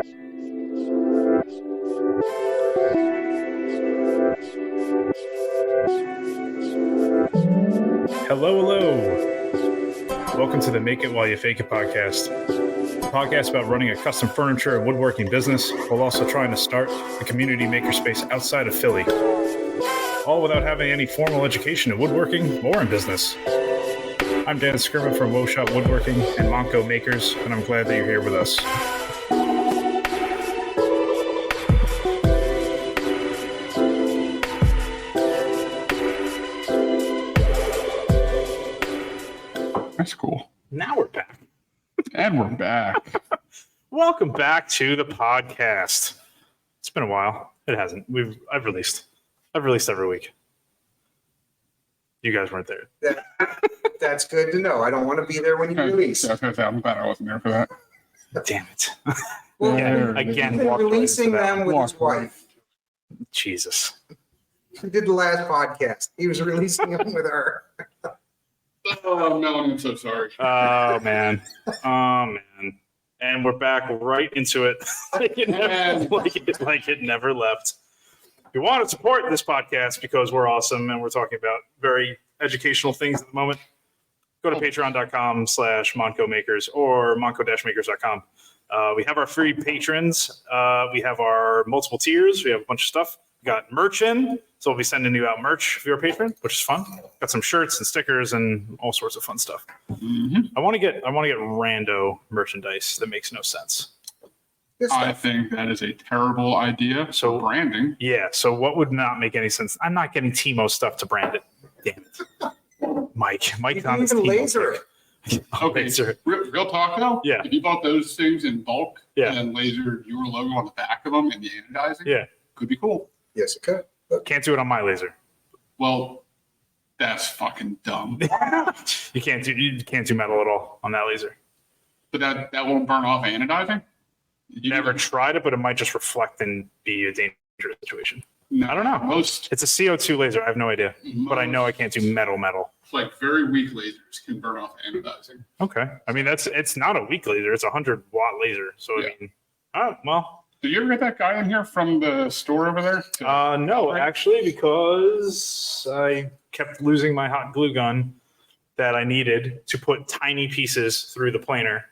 Hello. Welcome to the Make It While You Fake It podcast. A podcast about running a custom furniture and woodworking business while also trying to start a community makerspace outside of Philly. All without having any formal education in woodworking or in business. I'm Dan Skirma from Woe Shop Woodworking and Monco Makers, and I'm glad that you're here with us. That's cool. Now we're back. And we're back. Welcome back to the podcast. It's been a while. It hasn't. I've released every week. You guys weren't there. That's good to know. I don't want to be there when you release. I was gonna say, I'm glad I wasn't there for that. Damn it. Well, again, he's been releasing them with his wife. Jesus. He did the last podcast. He was releasing them with her. Oh, Melanie, I'm so sorry. Oh, man. And we're back right into it. like it never left. If you want to support this podcast because we're awesome and we're talking about very educational things at the moment, go to patreon.com/MoncoMakers or monco-makers.com. We have our free patrons. We have our multiple tiers. We have a bunch of stuff. We got merch in, so we'll be sending you out merch if you're a patron, which is fun. Got some shirts and stickers and all sorts of fun stuff. Mm-hmm. I want to get rando merchandise that makes no sense. I think that is a terrible idea. So branding. Yeah. So what would not make any sense? I'm not getting Timo stuff to brand it. Damn it, Mike. You can even laser it. Okay. Real talk though. Yeah. If you bought those things in bulk, yeah, and then lasered your logo on the back of them and the anodizing, yeah, could be cool. Yes, it could. Can't do it on my laser. Well, that's fucking dumb. You can't do metal at all on that laser. But that won't burn off anodizing? Never tried it, but it might just reflect and be a dangerous situation. No, I don't know. It's a CO2 laser. I have no idea. But I know I can't do metal. Like very weak lasers can burn off anodizing. Okay. I mean, it's not a weak laser. It's a 100-watt laser. So, yeah. I mean, well. Did you ever get that guy in here from the store over there? No, actually, because I kept losing my hot glue gun that I needed to put tiny pieces through the planer.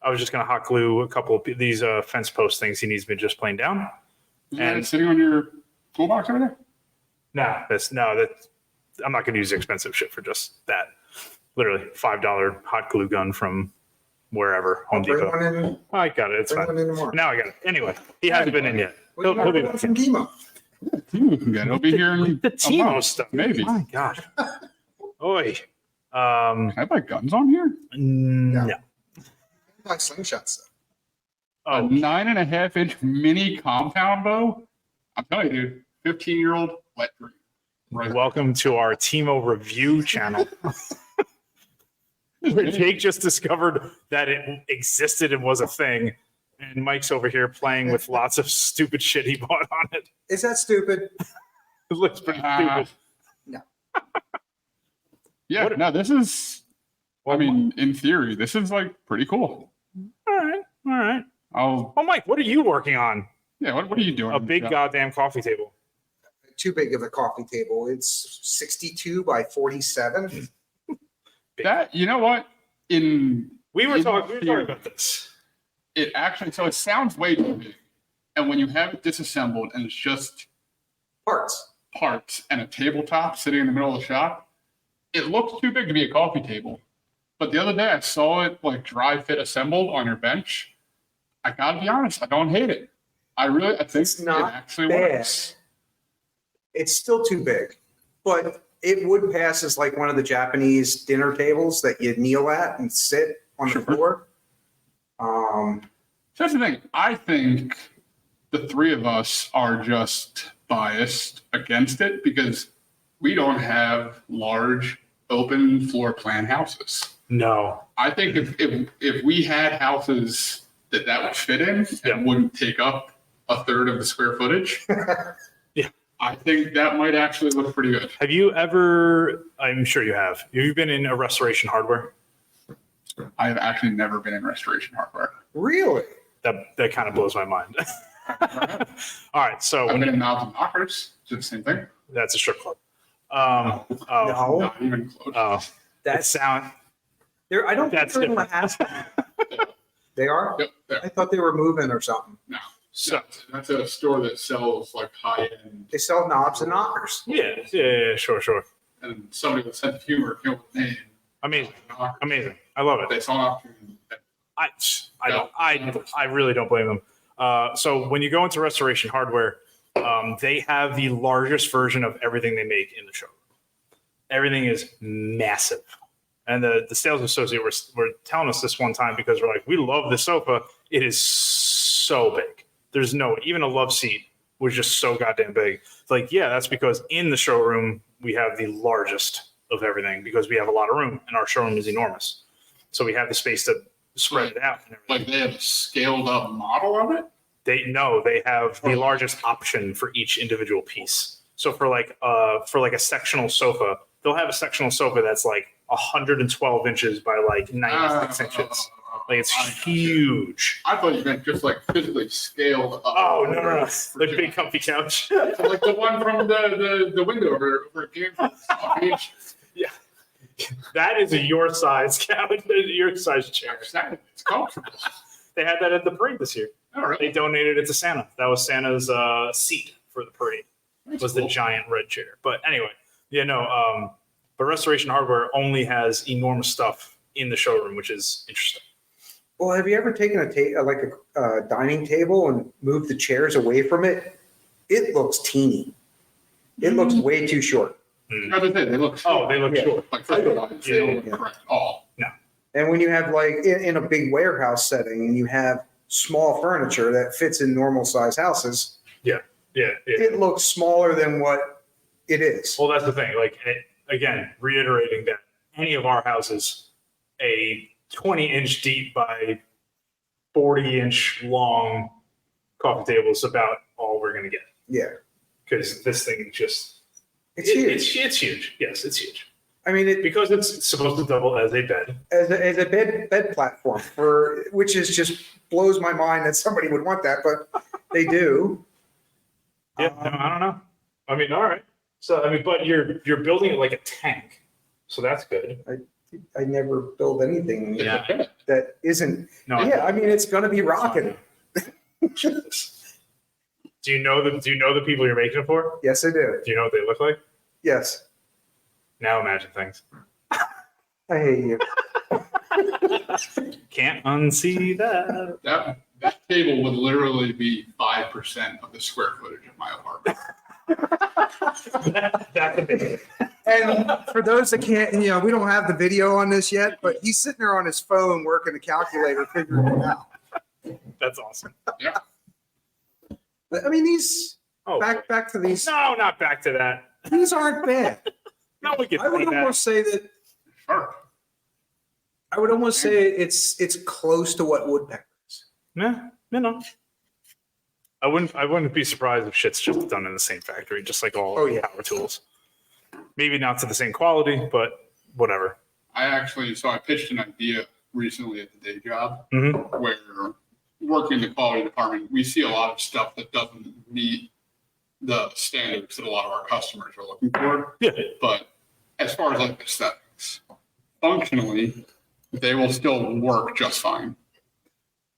I was just going to hot glue a couple of these fence post things he needs me just plain down. Is that sitting on your toolbox over there? No, I'm not going to use expensive shit for just that. Literally $5 hot glue gun from whoever, Home Depot. I got it. It's fine. Now I got it. Anyway, he hasn't been in yet. He'll be back from Timo. He'll be here in the Timo stuff. Maybe. Oh my gosh. Oi. Can I buy guns on here? No. Like slingshots. A 9.5-inch mini compound bow. I'm telling you, dude, 15-year-old wet dream. Right. Welcome to our Timo review channel. Where Jake just discovered that it existed and was a thing, and Mike's over here playing with lots of stupid shit he bought on it. Is that stupid? It looks pretty stupid. No. Yeah, no, this is, I mean, in theory, this is like pretty cool. All right. Mike, what are you working on? Yeah, what are you doing? A big goddamn coffee table. Too big of a coffee table. It's 62 by 47. That, you know what? We were talking about this. It actually, so it sounds way too big. And when you have it disassembled and it's just parts and a tabletop sitting in the middle of the shop, it looks too big to be a coffee table. But the other day I saw it like dry fit assembled on your bench. I gotta be honest, I don't hate it. I think it's not it actually bad. works. It's still too big, but it would pass as like one of the Japanese dinner tables that you kneel at and sit on the floor. That's the thing. I think the three of us are just biased against it because we don't have large open floor plan houses. No. I think if we had houses that would fit in and wouldn't take up a third of the square footage, I think that might actually look pretty good. Have you ever, I'm sure you have you been in a Restoration Hardware? I've actually never been in Restoration Hardware. Really? That kind of blows my mind. All right, so I've been in Knobs and Knockers. Did the same thing. that's a strip club. No. Not even close. Oh, That's sound. I don't think That's they're in different. Manhasset. They are? Yep, there. I thought they were moving or something. No. So That's a store that sells like high end. They sell knobs and knockers. yeah, sure. And somebody with sense of humor came up with the name. Amazing. I love it. They saw an opportunity. I really don't blame them. So when you go into Restoration Hardware, they have the largest version of everything they make in the showroom. Everything is massive. And the sales associate were telling us this one time because we're like, we love this sofa. It is so big. There's no, even a love seat was just so goddamn big. It's like, yeah, that's because in the showroom, we have the largest of everything because we have a lot of room and our showroom is enormous. So we have the space to spread it out. And Like they have a scaled up model of it? they have the largest option for each individual piece. So for like a sectional sofa, they'll have a sectional sofa that's like 112 inches by like 96 inches. Like it's huge. I thought you meant just like physically scaled up. Oh no. The big comfy couch. Like the one from the window over here. Yeah. That is your size couch, your size chair. It's comfortable. They had that at the parade this year. All right. They donated it to Santa. That was Santa's seat for the parade. Was the giant red chair. But anyway, but Restoration Hardware only has enormous stuff in the showroom, which is interesting. Well, have you ever taken a dining table and moved the chairs away from it? It looks teeny. It looks way too short. As I said, they look short. Oh, they look short. Like they don't look correct at all. No. And when you have like in a big warehouse setting and you have small furniture that fits in normal size houses, Yeah. it looks smaller than what it is. Well, that's the thing. Like, again, reiterating that any of our houses, a 20-inch deep by 40-inch long coffee table is about all we're going to get. Yeah. Because this thing just... It's huge. It's huge. Yes, it's huge. I mean, because it's supposed to double as a bed. As a bed platform, which is just blows my mind that somebody would want that, but they do. Yeah, no, I don't know. I mean, all right. So, I mean, but you're building it like a tank. So that's good. I never build anything that isn't. No. Yeah, I mean, it's going to be rocking. Do you know the people you're making it for? Yes, I do. Do you know what they look like? Yes. Now imagine things. I hate you. Can't unsee that. That table would literally be 5% of the square footage of my apartment. That's amazing. And for those that can't, we don't have the video on this yet, but he's sitting there on his phone working the calculator, figuring it out. That's awesome. Yeah. But, I mean, these back to these. No, not back to that. These aren't bad. No, we can I would say that. almost say that. Sure. I would almost say it's close to what woodpecker is. No. I wouldn't be surprised if shit's just done in the same factory, just like all power tools. Maybe not to the same quality, but whatever. I pitched an idea recently at the day job where working in the quality department, we see a lot of stuff that doesn't meet the standards that a lot of our customers are looking for. Yeah. But as far as like aesthetics, functionally, they will still work just fine.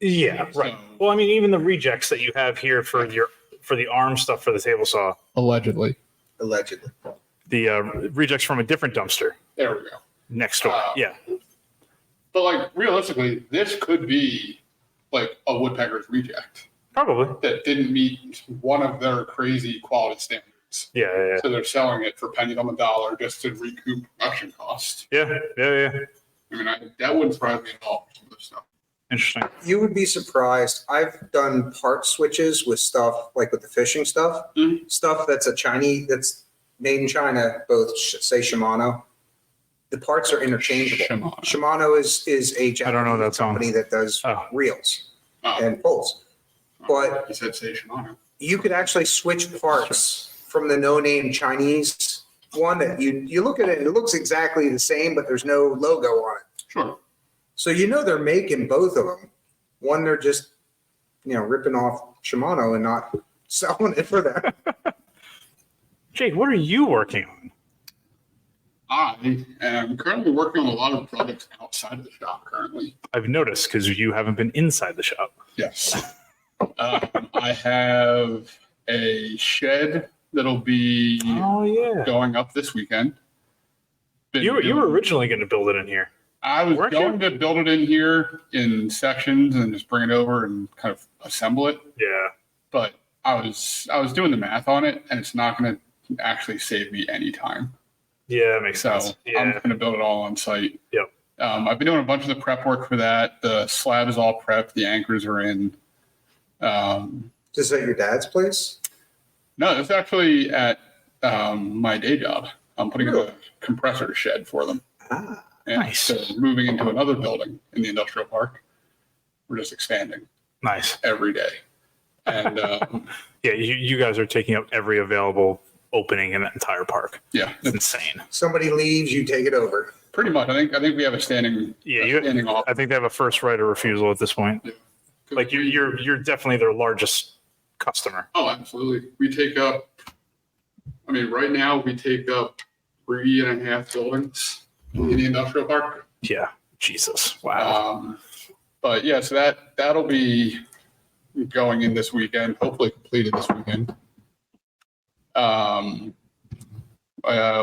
Yeah, right. So, well, I mean, even the rejects that you have here for the arm stuff for the table saw, allegedly, the rejects from a different dumpster there we go. next door. Yeah. But like realistically, this could be like a woodpecker's reject Probably. that didn't meet one of their crazy quality standards. Yeah. So they're selling it for pennies on the dollar just to recoup production cost. Yeah. I mean, that wouldn't surprise me at all for some of this stuff. Interesting. You would be surprised. I've done part switches with stuff like with the fishing stuff, stuff that's that's made in China, both say Shimano. The parts are interchangeable. Shimano is a Japanese company that does reels and pulls. But you said say Shimano. You could actually switch parts from the no-name Chinese one that you look at it and it looks exactly the same, but there's no logo on it. Sure. So they're making both of them. One they're just ripping off Shimano and not selling it for them. Jake, what are you working on? I am currently working on a lot of projects outside of the shop currently. I've noticed because you haven't been inside the shop. Yes. I have a shed that'll be going up this weekend. You were originally going to build it in here. I was going to build it in here in sections and just bring it over and kind of assemble it. Yeah. But I was doing the math on it, and it's not going to actually save me any time. Yeah, that makes sense. Yeah. I'm going to build it all on site. Yep. I've been doing a bunch of the prep work for that. The slab is all prepped. The anchors are in. Is that your dad's place? No, it's actually at my day job. I'm putting in a compressor shed for them. Ah, and nice. So moving into another building in the industrial park. We're just expanding Nice. every day. And Yeah, you guys are taking up every available opening in that entire park. yeah, It's insane. somebody leaves, you take it over. pretty much. I think we have a standing. Standing off. I think they have a first right of refusal at this point. Yeah. Like you're definitely their largest customer. Oh, absolutely. We take up. I mean, right now we take up 3.5 buildings in the industrial park. Yeah. Jesus. Wow. But yeah, so that'll be going in this weekend, hopefully completed this weekend.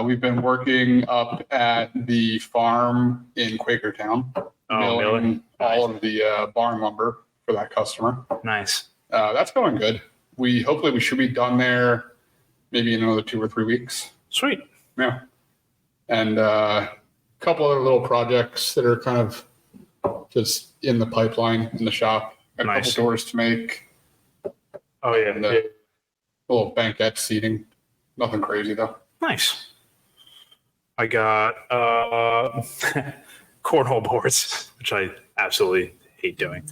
We've been working up at the farm in Quakertown, milling all of the barn lumber for that customer. Nice. That's going good. Hopefully we should be done there maybe in another 2 or 3 weeks. Sweet. Yeah. And a couple other little projects that are kind of just in the pipeline in the shop. Got a Nice. couple doors to make. Oh yeah. And a little banquette seating. Nothing crazy though. Nice. I got cornhole boards, which I absolutely hate doing.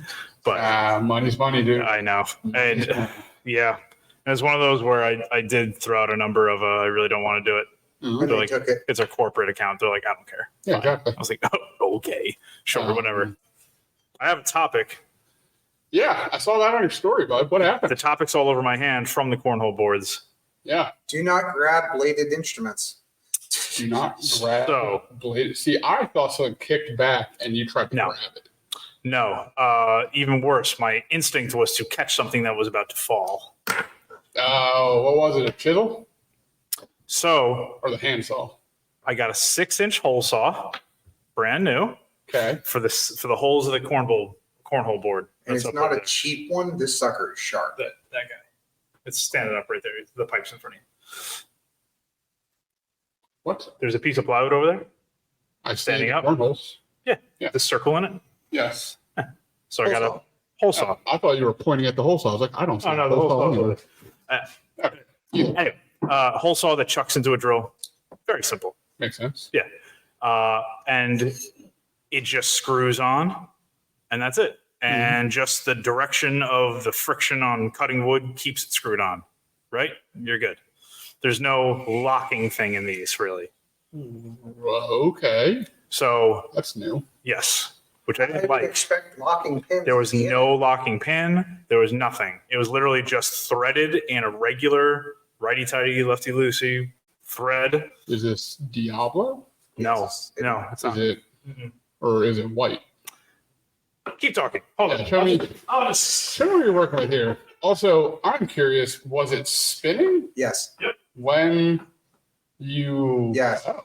But Money's money, dude. I know. And yeah, it's one of those where I did throw out a number of I really don't want to do it. Mhm. And They're they like, took it. it's a corporate account. They're like, I don't care. Yeah, Fine. exactly. I was like, oh, okay, sure, whatever. I have a topic. Yeah, I saw that on your story, bud. What happened? The topic's all over my hand from the cornhole boards. Yeah. Do not grab bladed instruments. Do not grab So- blade. See, I thought something kicked back and you tried to No. grab it. No, even worse. My instinct was to catch something that was about to fall. Oh, what was it? A chisel So or the handsaw? I got a 6-inch hole saw, brand new, Okay. for the holes of the cornhole board. And That's it's up not right a there. cheap one. This sucker is sharp. That guy. It's standing up right there. The pipe's in front of you. What? There's a piece of plywood over there. I Standing see up? cornholes. Yeah. Yeah. The circle in it. Yes. So I got Hole a hole saw. I thought you were pointing at the hole saw. I was like, I don't see Oh no, a the hole saw hole anywhere. saw. Okay. Yeah, Anyway, hole saw that chucks into a drill. Very simple. makes sense. And it just screws on, and that's it. And just the direction of the friction on cutting wood keeps it screwed on. Right? You're good. There's no locking thing in these, really. Okay. So That's new. yes, which I I didn't would like. expect locking pins. There was to be in no locking pin. There was nothing. It was literally just threaded in a regular righty-tighty, lefty-loosey thread. Is this Diablo? No, Yes. no, it's Is not. it, Mm-mm. or is it white? Keep talking. Hold Yeah, on. show me. I'll just- Show me what you're working with here. Also, I'm curious, was it spinning Yes. when you... Yes. Oh.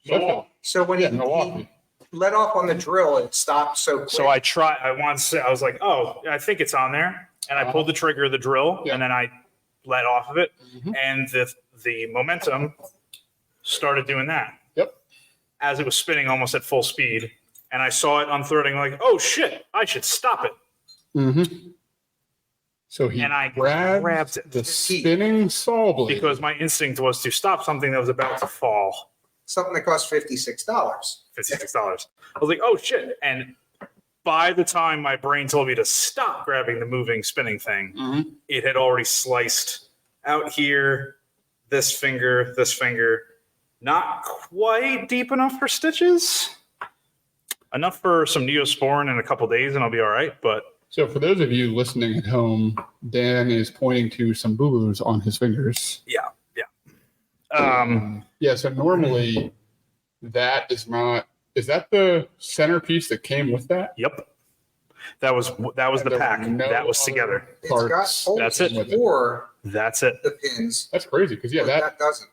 So- So when Yeah, he Milwaukee. let off on the drill, it stopped so quick. So I was like, oh, I think it's on there. And I pulled the trigger of the drill Yeah. and then I let off of it. Mhm. And the momentum started doing that. Yep. As it was spinning almost at full speed. And I saw it unthreading like, oh shit, I should stop it. Mm-hmm. So he And I grabbed grabbed it the spinning saw blade. because my instinct was to stop something that was about to fall. Something that cost $56. $56. I was like, oh shit. And by the time my brain told me to stop grabbing the moving spinning thing, Mhm. it had already sliced out here, this finger, not quite deep enough for stitches. Enough for some Neosporin in a couple days and I'll be all right. But So for those of you listening at home, Dan is pointing to some boo-boos on his fingers. Yeah. So normally that is not, is that the centerpiece that came with that? Yep. That was the There pack. were no That was other together. It's got Parts. holes That's it. for That's it. the pins. That's crazy because but that doesn't.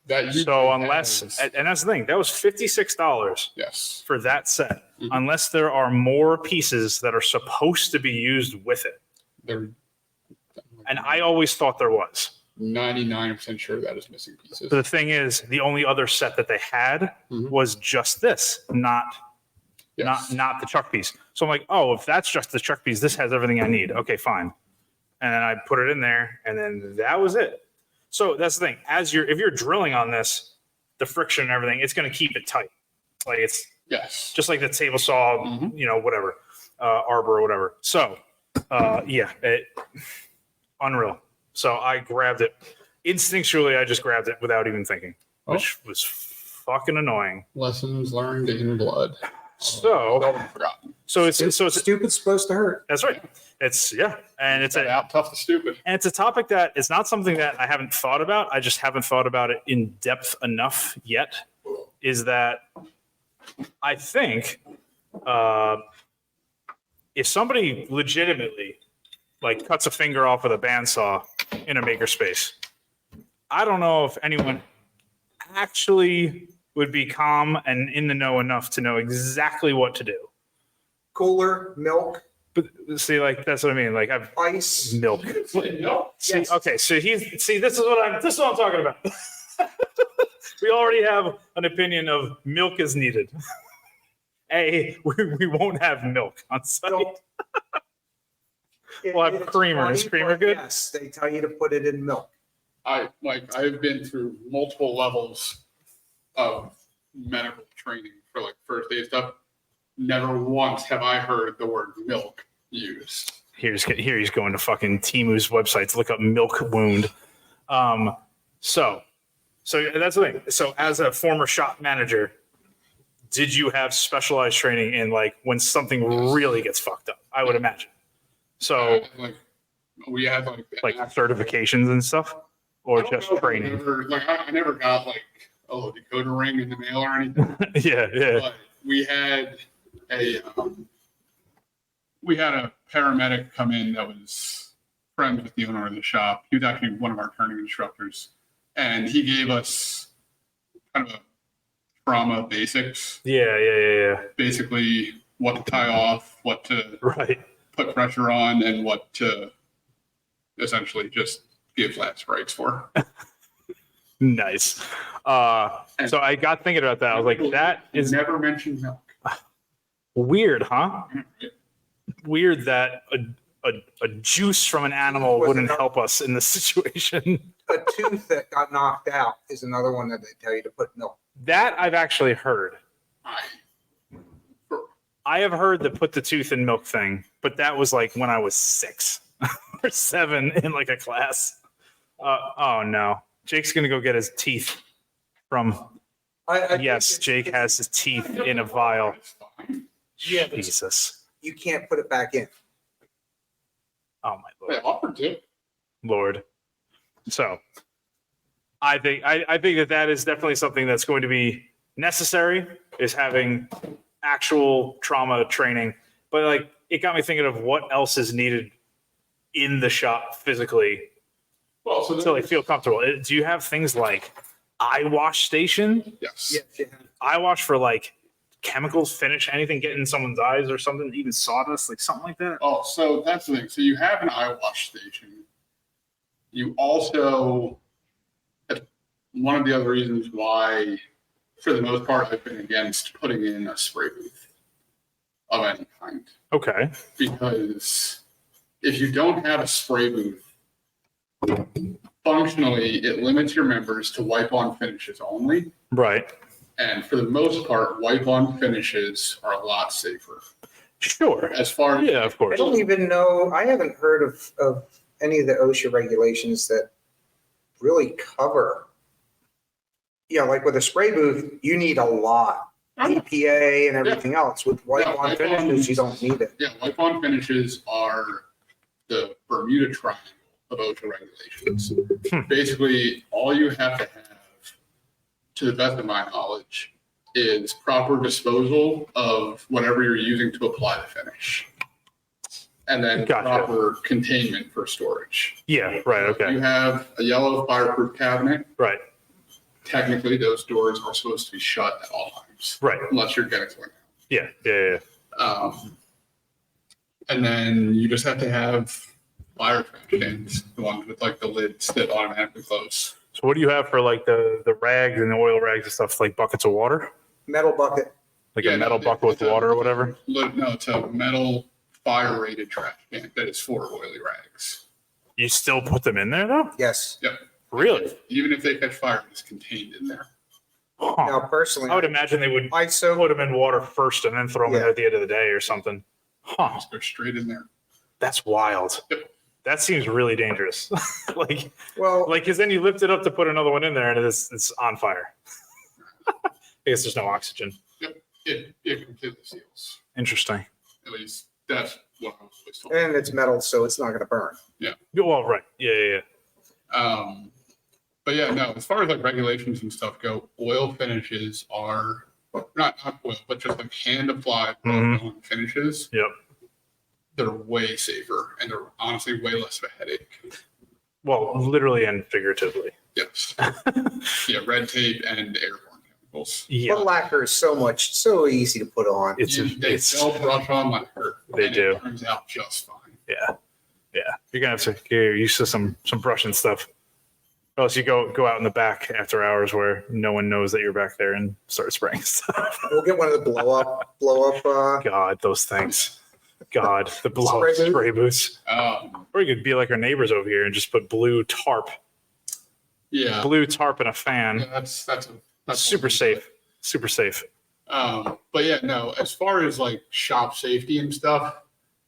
that usually So unless, has- and that's the thing, that was $56 yes. for that set. Mhm. Unless there are more pieces that are supposed to be used with it. They're And I always thought there was. 99% sure that is missing pieces. But the thing is, the only other set that they had Mhm. was just this, not the chuck piece. So I'm like, oh, if that's just the chuck piece, this has everything I need. Okay, fine. And then I put it in there, and then that was it. So that's the thing. If you're drilling on this, the friction and everything, it's going to keep it tight. Like it's Yes. just like the table saw, Mhm. Whatever, arbor or whatever. So, unreal. So I grabbed it instinctually. I just grabbed it without even thinking, which was fucking annoying. Lessons learned in blood. So Forgotten. it's Stupid's supposed to hurt. that's right. It's and it's Out tough the stupid. and it's a topic that it's not something that I haven't thought about. I just haven't thought about it in depth enough yet. Is that I think if somebody legitimately like cuts a finger off with a bandsaw in a makerspace, I don't know if anyone actually would be calm and in the know enough to know exactly what to do. Cooler, milk, But see, like that's what I mean. Like I've ice. milk. No. See, okay, so this is what I'm talking about. We already have an opinion of milk is needed. We won't have milk on site. Don't- We'll have It's creamer. Is funny, creamer but good? Yes, they tell you to put it in milk. I've been through multiple levels of medical training for like first aid stuff. Never once have I heard the word milk used. Here he's going to fucking Timu's website to look up milk wound. So that's the thing. So as a former shop manager, did you have specialized training in like when something really gets fucked up? I would imagine. So We had like certifications and stuff, or just training. I never got like a decoder ring in the mail or anything. Yeah. But we had a paramedic come in that was friends with the owner of the shop. He was actually one of our training instructors, and he gave us kind of a trauma basics. Yeah. Basically, what to tie off, what to Right. put pressure on, and what to essentially just give last rites for. Nice. So I got thinking about that. I was like, that is never mentioned milk. weird, huh? Weird that a juice from an animal wouldn't help us in this situation. A tooth that got knocked out is another one that they tell you to put milk. That I've actually heard. I have heard the put the tooth in milk thing, but that was like when I was 6 or 7 in like a class. Oh no. Jake's going to go get his teeth from. Yes, Jake has his teeth in a vial. Yeah, but Jesus. you can't put it back in. Oh my They Lord. offered to. Lord. So I think that is definitely something that's going to be necessary, is having actual trauma training. But like it got me thinking of what else is needed in the shop physically Well, so to like feel comfortable. Do you have things like eye wash station? yes. Yeah. Eye wash for like chemicals, finish, anything get in someone's eyes or something, even sawdust, like something like that? Oh, so that's the thing. So you have an eye wash station. You also, one of the other reasons why, for the most part, I've been against putting in a spray booth of any kind. Okay. Because if you don't have a spray booth, functionally, it limits your members to wipe-on finishes only. Right. And for the most part, wipe-on finishes are a lot safer. Sure. As far as Yeah, of I course. don't even know. I haven't heard of any of the OSHA regulations that really cover. Yeah, like with a spray booth, you need a lot EPA and everything else. With white Yeah, bond white finishes, bonds- you don't need it. Yeah, white bond finishes are the Bermuda Triangle of OSHA regulations. Basically, all you have to have, to the best of my knowledge, is proper disposal of whatever you're using to apply the finish. And then Gotcha. proper containment for storage. Yeah, right, So if okay. you have a yellow fireproof cabinet, Right, technically those doors are supposed to be shut at all times, right. unless you're getting something. Yeah. And then you just have to have fire trash cans, the ones with like the lids that automatically close. So what do you have for like the rags and the oil rags and stuff, like buckets of water? Metal bucket. Like a metal bucket with water or whatever? No, it's a metal fire rated trash can that is for oily rags. You still put them in there though? Yes. Yep. Really? Even if they catch fire, it's contained in there. Huh. Now, personally, I would imagine they would I so put them in water first and then throw them in there at the end of the day or something. Huh. Just go straight in there. That's wild. Yep. That seems really dangerous. like, well. because then you lift it up to put another one in there and it's on fire. I guess there's no oxygen. It completely seals. Interesting. At least that's what I was always told. And it's metal, so it's not going to burn. Well, right. Yeah. But yeah, no, as far as like regulations and stuff go, oil finishes are not oil, but just like hand applied finishes. Yep. They're way safer and they're honestly way less of a headache. Well, literally and figuratively. Yes. Yeah, red tape and airborne chemicals. Yeah. But lacquer is so easy to put on. They sell brush on lacquer. They and do. It turns out just fine. Yeah. You're gonna have to get used to some brushing stuff. Or else you go out in the back after hours where no one knows that you're back there and start spraying stuff. We'll get one of the blow up. God, those things. God, the blow Spray boot? spray boots. Or you could be like our neighbors over here and just put blue tarp Yeah. and a fan. Yeah, that's Super safe. Super safe. But yeah, no, as far as like shop safety and stuff,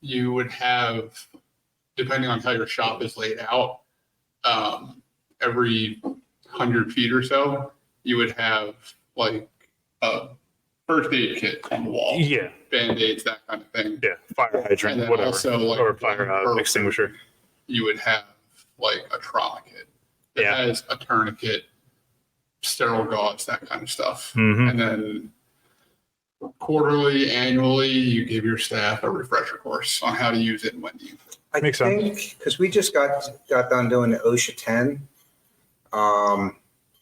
you would have, depending on how your shop is laid out, every 100 feet or so, you would have like a first aid kit on the wall, Yeah. Band-Aids, that kind of thing. Yeah. Fire And hydrant, then whatever. also, like, or fire extinguisher. You would have like a trauma kit that Yeah. has a tourniquet, sterile gauze, that kind of stuff. Mhm. And then quarterly, annually, you give your staff a refresher course on how to use it and when to use it. I Makes think because we just got done doing the OSHA 10,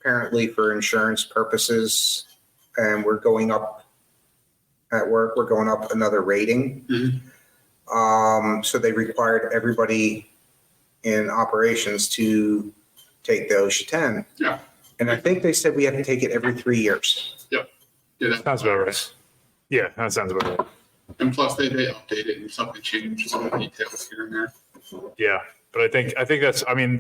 apparently for insurance purposes, and we're going up at work. We're going up another rating. So they required everybody in operations to take the OSHA 10. Yeah. And I think they said we have to take it every 3 years. Yeah, that Sounds about right. Yeah, that sounds about right. And plus, they update it and something changes some of the details here and there. Yeah. But I think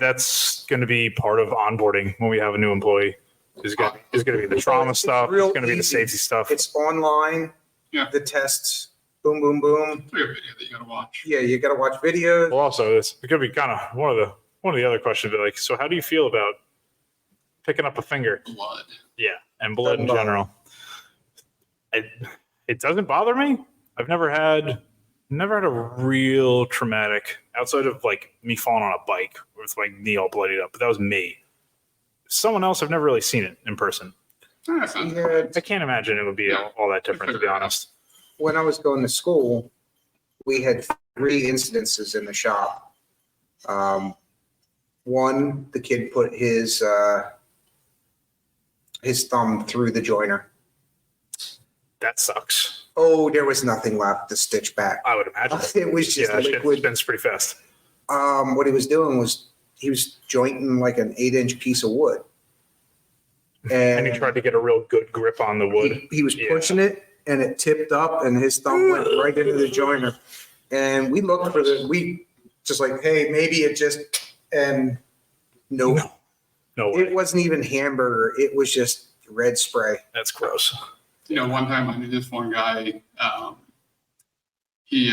that's going to be part of onboarding when we have a new employee. Is going to be the trauma stuff. real It's going to be the easy. safety stuff. It's online. Yeah. The tests, boom, boom, boom. It's like a video that you gotta watch. Yeah, you got to watch videos. Well, also, it's going to be kind of one of the other questions. But like, so how do you feel about picking up a finger? Blood. Yeah, and blood in Doesn't bother general. It doesn't bother me. I've never had a real traumatic outside of like me falling on a bike with my knee all bloodied up. But that was me. Someone else, I've never really seen it in person. That's not Yeah, I can't imagine it would be all that different, to be honest. when I was going to school, we had 3 incidences in the shop. One, the kid put his thumb through the joiner. That sucks. Oh, there was nothing left to stitch back. I would imagine. It was just That shit liquid. spins pretty fast. What he was doing was he was jointing like an 8-inch piece of wood. And he tried to get a real good grip on the wood. He was Yeah. pushing it and it tipped up and his thumb went right into the joiner. And we looked for we just like, hey, maybe it just, and no, No way. it wasn't even hamburger. It was just red spray. That's gross. one time I knew this one guy, he,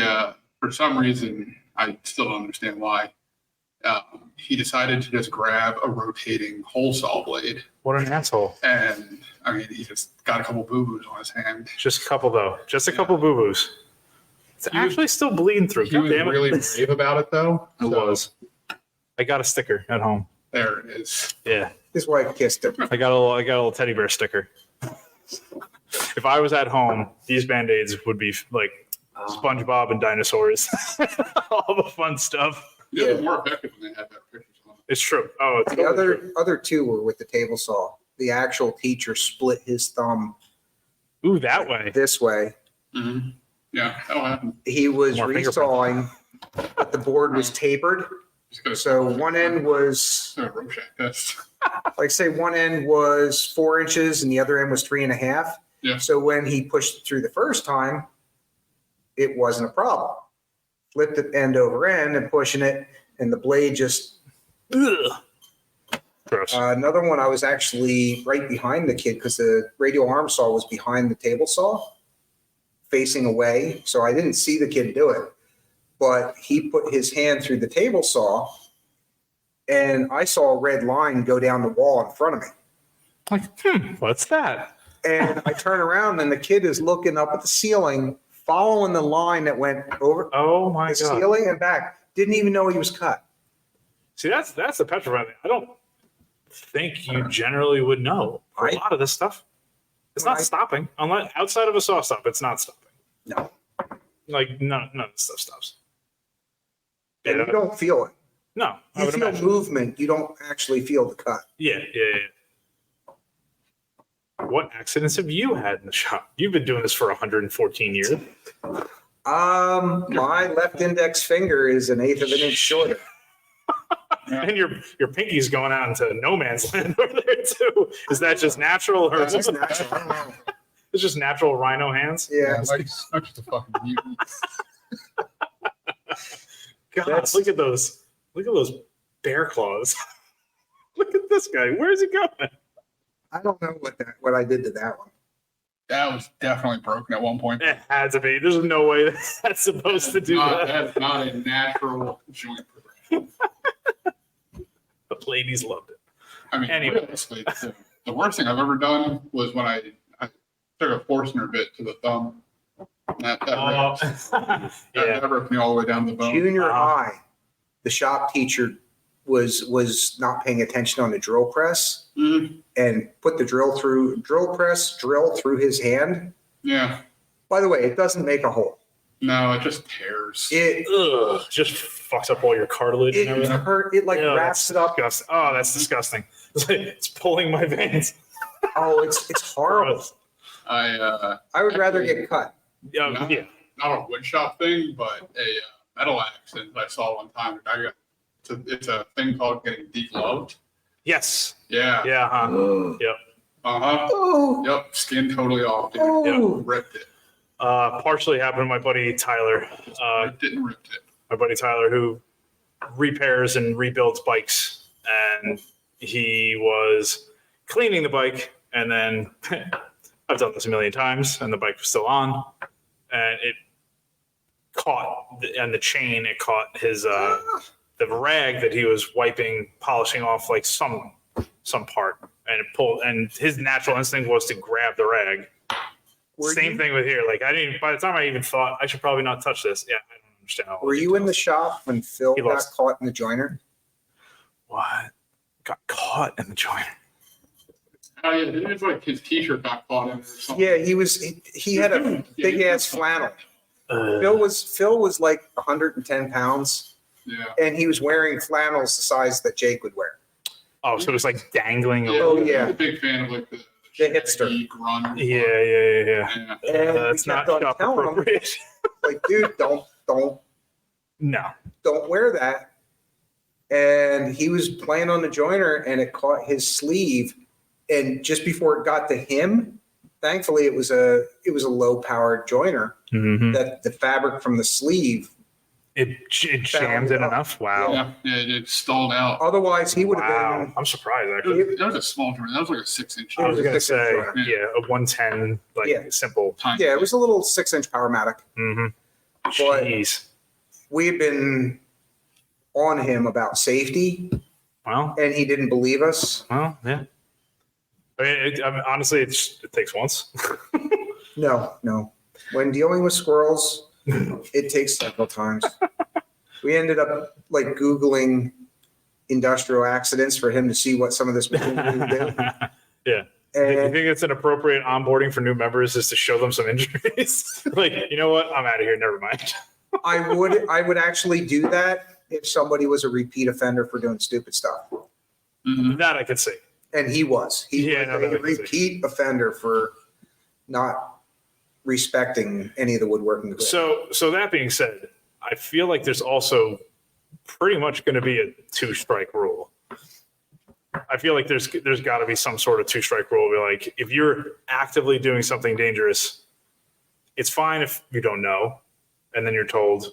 for some reason, I still don't understand why, he decided to just grab a rotating hole saw blade. What an asshole. And I mean, he just got a couple boo-boos on his hand. Just a couple, though. Just a couple boo-boos. It's actually still bleeding through. He was really brave about it, though. It was. I got a sticker at home. There it is. Yeah. His wife kissed him. I got a little teddy bear sticker. If I was at home, these Band-Aids would be like SpongeBob and dinosaurs. All the fun stuff. Yeah, it's more effective when they have better pictures on it. It's true. Oh, it's The totally true. other two were with the table saw. The actual teacher split his thumb Ooh, that way. this way. Mm-hmm. Yeah, that'll happen. He was More resawing, but the board was tapered. So one end was, a Rorschach test. like say one end was 4 inches and the other end was 3.5. Yeah. So when he pushed it through the first time, it wasn't a problem. Flipped it end over end and pushing it, and the blade just. Ugh. Gross. Another one, I was actually right behind the kid because the radial arm saw was behind the table saw, facing away. So I didn't see the kid do it, but he put his hand through the table saw, and I saw a red line go down the wall in front of me. Like, what's that? And I turn around, and the kid is looking up at the ceiling, following the line that went over Oh my the god. ceiling and back. Didn't even know he was cut. See, that's the petrifying thing. I don't think you generally would know for a lot of this stuff. It's not stopping. Unless outside of a saw stop, it's not stopping. No. Like none of this stuff stops. And you don't feel it. No, I You would feel imagine. movement. You don't actually feel the cut. Yeah. What accidents have you had in the shop? You've been doing this for 114 years. My left index finger is 1/8 of an inch shorter. And your pinky's going out into no man's land over there too. Is that just natural, or is That's it natural. I don't know. it's just natural rhino hands? Yeah. Like just a fucking mutant. God, look at those bear claws. Look at this guy. Where's he going? I don't know what I did to that one. That was definitely broken at one point. It had to be. There's no way that's supposed to do that. That's not a natural joint progression. The ladies loved it. I mean, Anyway. realistically, the worst thing I've ever done was when I took a Forstner bit to the thumb. That Yeah. broke me all the way down to the bone. Junior high, the shop teacher was not paying attention on the drill press Mhm. and put the drill through his hand. Yeah. By the way, it doesn't make a hole. No, it just tears. It Ugh, just fucks up all your cartilage and everything. hurt. It like Yeah, wraps it up. Disgusting. Oh, that's disgusting. It's pulling my veins. Oh, it's horrible. I I would rather get cut. Yeah, not, yeah. not a wood shop thing, but a metal accident I saw one time. It's a thing called getting degloved. Yes. Yeah. Yeah. Yep. Uh-huh. Oh, Yep. Skin totally off. Dude. oh. Ripped it. Partially happened to my buddy Tyler. I didn't rip it. My buddy Tyler, who repairs and rebuilds bikes, and he was cleaning the bike, and then I've done this a million times, and the bike was still on, and it caught and the chain. It caught his the rag that he was polishing off like some part, and it pulled. And his natural instinct was to grab the rag. Same thing with here. Like by the time I even thought I should probably not touch this. Yeah, I don't understand. All Were the you in the details. shop when Phil He got lost. caught in the joiner? What? Got caught in the joiner. Oh yeah, it's like his t-shirt got caught in it or something. Yeah, he had a big ass flannel. Phil was like 110 pounds, Yeah. and he was wearing flannels the size that Jake would wear. Oh, so it was like dangling. Oh, I'm yeah. a big fan of like the hipster. shaggy grunge. Yeah. Yeah. And That's we not kept on shop telling him, appropriate. like, dude, don't No. wear that. And he was playing on the joiner, and it caught his sleeve. And just before it got to him, thankfully it was a low powered joiner Mm-hmm. that the fabric from the sleeve. It jammed in up. enough. Wow. Yeah, it stalled out. Otherwise, he would have Wow. been. I'm surprised actually. That was a small joint. That was like a 6-inch. I was a gonna 6-inch say, joiner. yeah, a 110, like Yeah. simple. Tiny. Yeah, it was a little 6-inch Powermatic. Mm-hmm. But Jeez. we had been on him about safety, Well, and he didn't believe us. well, yeah. I mean, honestly, it takes once. No. When dealing with squirrels, it takes several times. We ended up like Googling industrial accidents for him to see what some of this machinery would do. Yeah. You And think it's an appropriate onboarding for new members is to show them some injuries? Like, you know what? I'm out of here. Never mind. I would actually do that if somebody was a repeat offender for doing stupid stuff. That I could see. And he was. He Yeah, was no, that I a can see. repeat offender for not respecting any of the woodworking equipment. So that being said, I feel like there's also pretty much going to be a 2-strike rule. I feel like there's got to be some sort of 2-strike rule. Be like, if you're actively doing something dangerous, it's fine if you don't know, and then you're told.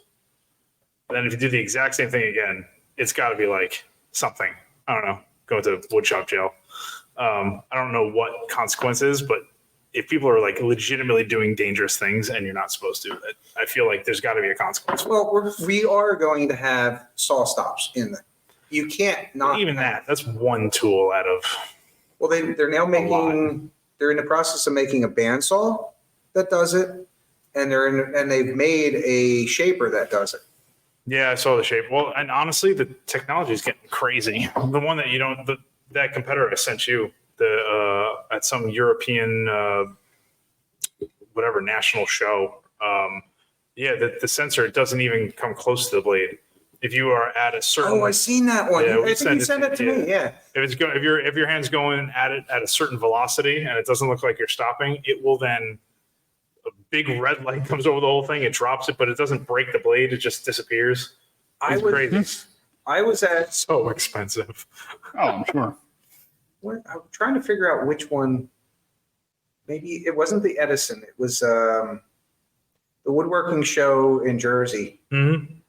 And then if you do the exact same thing again, it's got to be like something. I don't know. Go to woodshop jail. I don't know what consequences, but if people are like legitimately doing dangerous things and you're not supposed to, I feel like there's got to be a consequence. Well, we are going to have saw stops in there. You can't not Even that's one tool out of. Well, they're now they're in the process of making a bandsaw that does it, and they've made a shaper that does it. Yeah, I saw the shape. Well, and honestly, the technology is getting crazy. The one that that competitor I sent you, at some European, whatever national show. The sensor doesn't even come close to the blade. If you are at a certain, I seen that one. Yeah, I think you sent that to me. Yeah. if your hand's going at it at a certain velocity and it doesn't look like you're stopping, it will then a big red light comes over the whole thing. It drops it, but it doesn't break the blade. It just disappears. It's crazy. I was at. So expensive. Oh, I'm sure. I'm trying to figure out which one. Maybe it wasn't the Edison. It was the woodworking show in Jersey. Mm-hmm.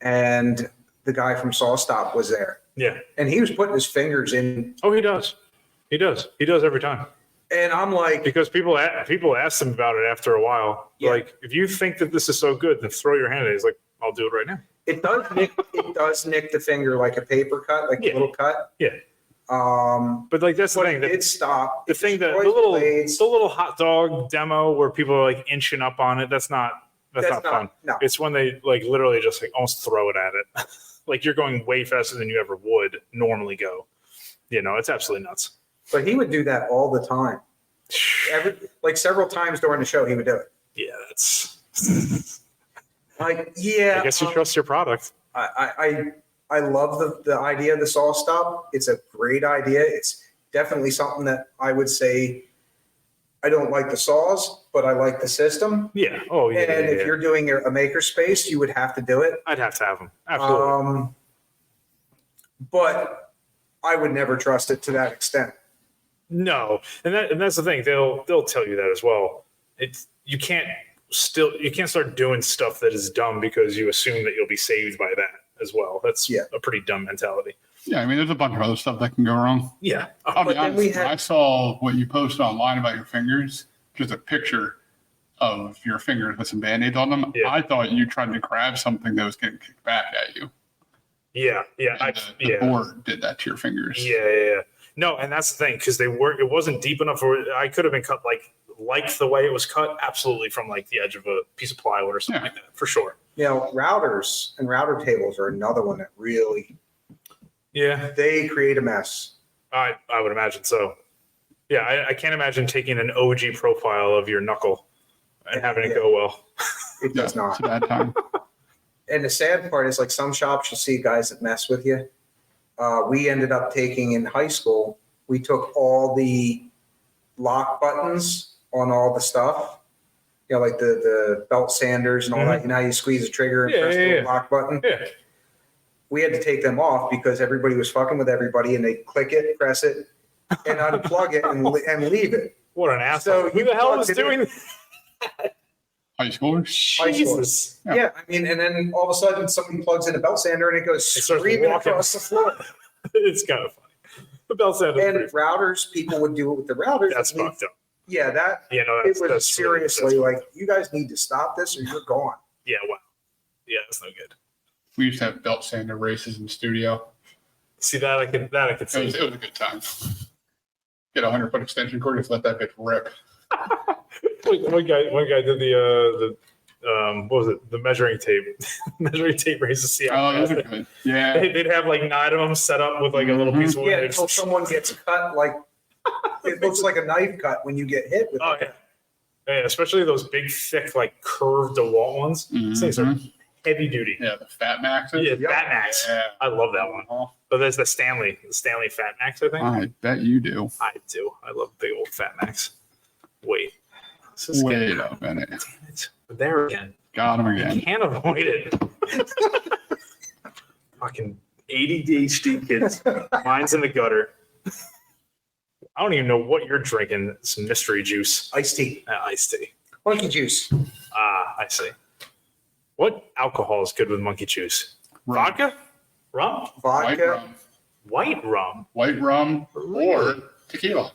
And the guy from SawStop was there. Yeah. And he was putting his fingers in. Oh, he does. He does every time. And I'm like, Because people ask him about it after a while. Yeah. Like, if you think that this is so good, then throw your hand in it. He's like, I'll do it right now. it does nick the finger like a paper cut, like Yeah. a little cut. Yeah. But like that's the But thing. it did stop. The It thing that destroys the blades. little hot dog demo where people are like inching up on it. That's not fun. No. It's when they like literally just like almost throw it at it. Like you're going way faster than you ever would normally go. It's absolutely nuts. But he would do that all the time. Several times during the show, he would do it. Yeah, that's. Like, yeah. I guess you trust your product. I love the idea of the saw stop. It's a great idea. It's definitely something that I would say I don't like the saws, but I like the system. Yeah. Oh, yeah. And if you're doing a makerspace, you would have to do it. I'd have to have them. Absolutely. But I would never trust it to that extent. No, and that's the thing. They'll tell you that as well. You can't start doing stuff that is dumb because you assume that you'll be saved by that as well. That's a pretty dumb mentality. Yeah, I mean, there's a bunch of other stuff that can go wrong. Yeah. I'll be But then honest, I saw what you posted online about your fingers, just a picture of your fingers with some Band-Aids on them. Yeah. I thought you tried to grab something that was getting kicked back at you. Yeah. And the board did that to your fingers. Yeah. No, and that's the thing because it wasn't deep enough, or I could have been cut like the way it was cut, absolutely from like the edge of a piece of plywood or something like that, for sure. Routers and router tables are another one that really they create a mess. I would imagine so. Yeah, I can't imagine taking an OG profile of your knuckle and having it go well. It does not. It's a bad time. And the sad part is, like, some shops you'll see guys that mess with you. We ended up taking in high school, we took all the lock buttons on all the stuff, like the belt sanders and all that. You squeeze the trigger and press the lock button. Yeah. We had to take them off because everybody was fucking with everybody, and they click it, press it, and unplug it and leave it. What an asshole. So Who the hell was doing High schoolers? High Jesus. schoolers. Yeah, I mean, and then all of a sudden somebody plugs in a belt sander and it goes starts screaming walking. across the floor. It's kind of funny. The belt sander. And routers, people would do it with the routers. That's fucked up. Yeah, it was seriously like, you guys need to stop this or you're gone. Yeah, wow. Yeah, that's no good. We used to have belt sander races in the studio. See that I could see. It was a good time. Get a 100-foot extension cord, just let that bitch rip. One guy did the what was it? The measuring tape races. See how Oh, fast those are good. Yeah. they'd have like 9 of them set up with like a little piece of wood. Yeah, until someone gets cut, like it looks like a knife cut when you get hit with it. Yeah, especially those big, thick, like curved DeWalt ones. These things are heavy duty. Yeah, the Fat Maxes. Yeah, Fat Max. Yeah. I love that one. But there's the Stanley Fat Max, I think. I bet you do. I do. I love big old Fat Max. Wait. Wait a minute. Damn it. There again. Got him I again. can't avoid it. Fucking ADHD kids. Mine's in the gutter. I don't even know what you're drinking. Some mystery juice. Iced tea. Iced tea. Monkey juice. I see. What alcohol is good with monkey juice? Rum. Vodka? Rum? White Vodka. rum. White rum? White rum or tequila.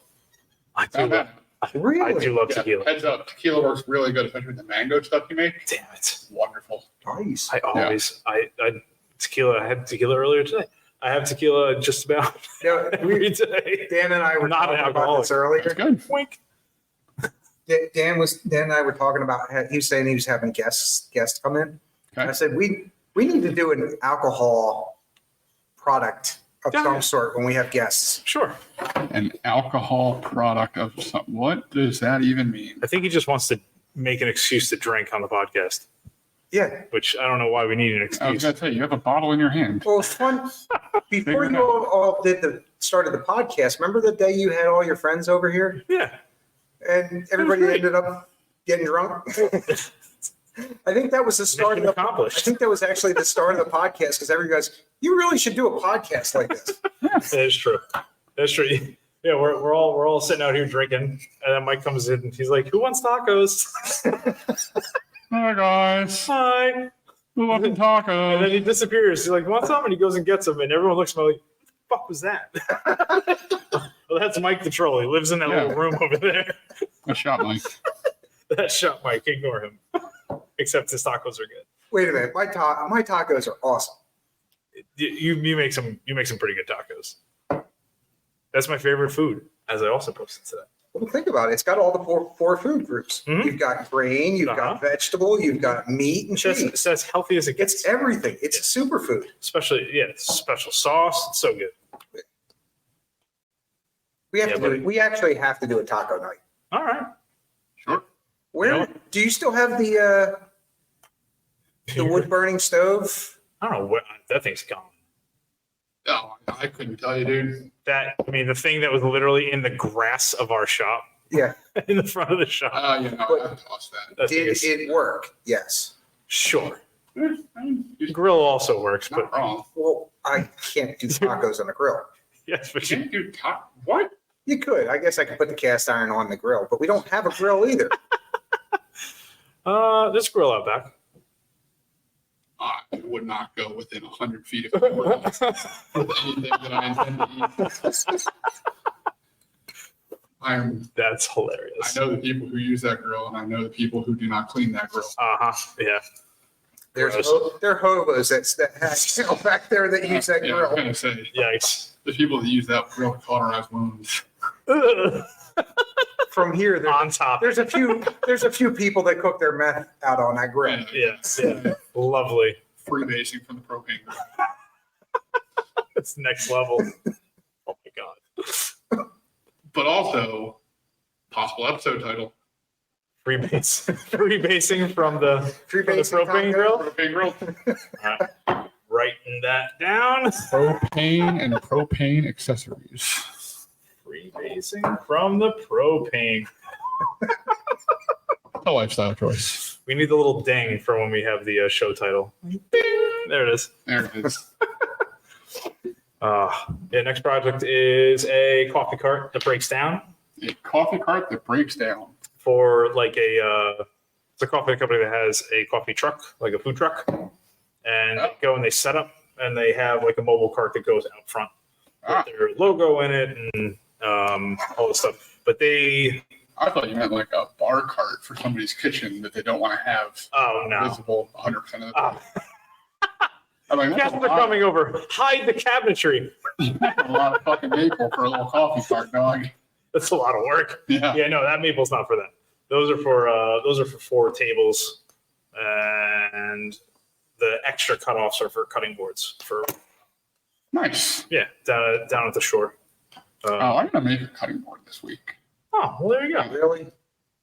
I do love Really? I do love Yeah, tequila. heads up, tequila works really good, especially with the mango stuff you make. Damn it. Wonderful. Nice. I always, I had tequila earlier today. I have tequila just about Yeah, every day. Dan and I were Not an talking about alcoholic. this earlier. It's good. Wink. Dan and I were talking about. He was saying he was having guests come in. Okay. I said we need to do an alcohol product of Yeah. some sort when we have guests. Sure. An alcohol product of some. What does that even mean? I think he just wants to make an excuse to drink on the podcast, Yeah. which I don't know why we need an I was excuse. going to say, you have a bottle in your hand. Well, it's fun. Before Figure it you all started the podcast, remember the day you had all your friends over here Yeah. and everybody great. ended up getting drunk? I think that was the start of Mission the. I accomplished. think that was actually the start of the podcast because everybody goes, "You really should do a podcast like this." That is true. That's true. Yeah, we're all sitting out here drinking, and then Mike comes in and he's like, "Who wants tacos?" Hi, guys. Hi. Who wants some And then tacos? he disappears. He's like, "Want some?" And he goes and gets them, and everyone looks at me like, "What the fuck was that?" Well, that's Mike the troll. He lives in that Yeah. little room over there. A shot, Mike. That shot Mike. Ignore him. Except his tacos are good. Wait a minute, my tacos are awesome. You make some pretty good tacos. That's my favorite food, as I also posted today. Well, think about it. It's got all the four food groups. Mhm. You've got grain, you've got vegetable, you've got meat and cheese. It's as healthy as it gets. It's everything. It's a superfood. Especially, special sauce. It's so good. We actually have to do a taco night. All right. Sure. Where You know- do you still have the wood burning stove? I don't know what that thing's gone. Oh, I couldn't tell you, dude. The thing that was literally in the grass of our shop, Yeah. in the front of the shop. I tossed that. That thing Did is, it work? Yes. sure. You're Grill also works, but not wrong. Well, I can't do tacos on the grill. yes, but You you, can't do what? You could. I guess I could put the cast iron on the grill, but we don't have a grill either. there's a grill out back. I would not go within 100 feet of it with anything that I intend to eat. That's I hilarious. know the people who use that grill, and I know the people who do not clean that grill. Yeah. There are hobos that have back there that use that Yeah, I was grill. gonna say Yikes. the people that use that grill to cauterize wounds. From here, On top. there's a few people that cook their meth out on that grill. Yeah. Lovely. Freebasing from the propane grill. That's next level. Oh my god. But also, possible episode title: Freebasing from the Freebasing propane taco. grill. Propane Grill. All right. Writing that down. Propane and propane accessories. Freebasing from the propane. A lifestyle choice. We need the little ding for when we have the show title. Ding! There it is. There it is. Next project is a coffee cart that breaks down A coffee cart that breaks down. for like it's a coffee company that has a coffee truck, like a food truck. And they go and they set up and they have like a mobile cart that goes out front with their logo in it and all this stuff. But I thought you meant like a bar cart for somebody's kitchen that they don't want to have oh no. visible 100% of the time. I'm like, that's Guests are coming over. Hide the cabinetry. a lot of fucking maple for a little coffee cart, dog. That's a lot of work. Yeah. Yeah, no, that maple's not for that. Those are for 4 tables, and the extra cutoffs are for cutting boards. For Nice. yeah, down at the shore. I'm gonna make a cutting board this week. Oh, well, there you go. Really?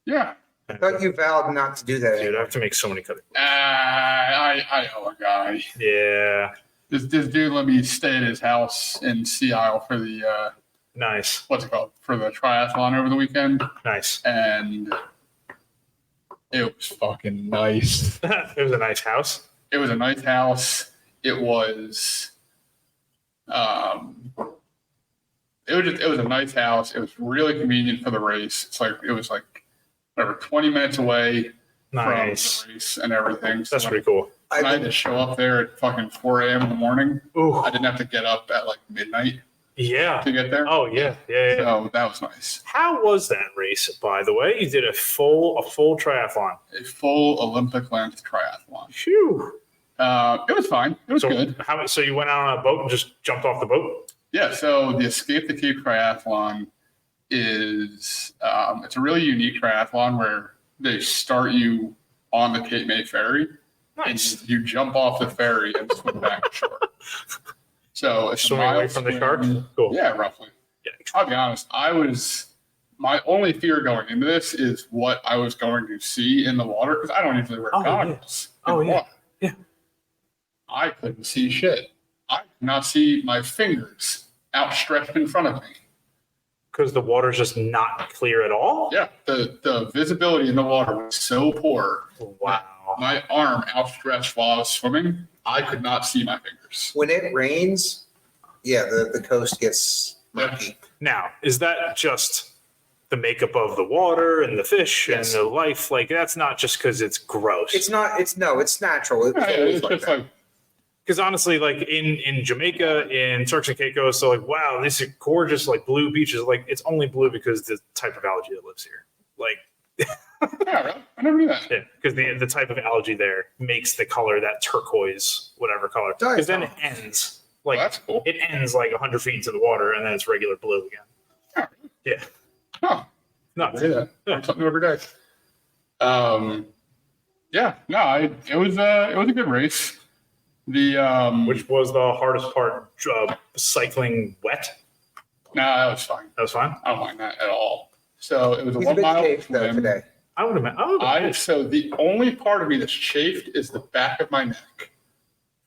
Yeah. I thought you vowed not to do that Dude, I anymore. have to make so many cutting boards. I owe a guy. Yeah, This dude let me stay at his house in Sea Isle for the nice, what's it called, for the triathlon over the weekend, nice. and it was fucking nice. It was a nice house. It was a nice house. It was it was a nice house. It was really convenient for the race. It was like whatever, 20 minutes away Nice. from the race and everything. So That's pretty cool. I had to show up there at fucking 4 a.m. in the morning. Ooh, I didn't have to get up at like midnight yeah. to get there. Oh, yeah. So that was nice. How was that race, by the way? You did a full triathlon. A full Olympic length triathlon. Phew. It was fine. It was So good. so you went out on a boat and just jumped off the boat? Yeah. So the Escape the Cape triathlon is it's a really unique triathlon where they start you on the Cape May ferry. Nice. And you jump off the ferry and swim back to shore. So it's Swimming away from the shark? Cool. Yeah, roughly. Yeah. I'll be honest. My only fear going into this is what I was going to see in the water because I don't usually wear Oh, yeah. goggles. Oh, in the yeah. water. Yeah. I couldn't see shit. I could not see my fingers outstretched in front of me. Because the water's just not clear at all? Yeah, the visibility in the water was so poor. Wow. My arm outstretched while I was swimming, I could not see my fingers. When it rains, yeah, the coast gets murky. Now, is that just the makeup of the water and the fish Yes. and the life? Like, that's not just because it's gross. It's not. It's natural. It's Yeah, always it's like just that. like, Because honestly, like in Jamaica, in Turks and Caicos, so like, wow, these are gorgeous, like blue beaches. Like, it's only blue because the type of algae that lives here. Like, yeah, really? I never knew that. yeah, because the type of algae there makes the color that turquoise, whatever color. Because then it ends like Well, that's cool. it ends like 100 feet into the water, and then it's regular blue again. Yeah, Huh. no, Yeah. Yeah. Something every day. Yeah, no, it was a good race. The which was the hardest part? Cycling wet. no, that was fine. That was fine. I don't mind that at all. So it was a He's a 1 bit mile chafed though swim. today. I would have. Oh, So the only part of me that's chafed is the back of my neck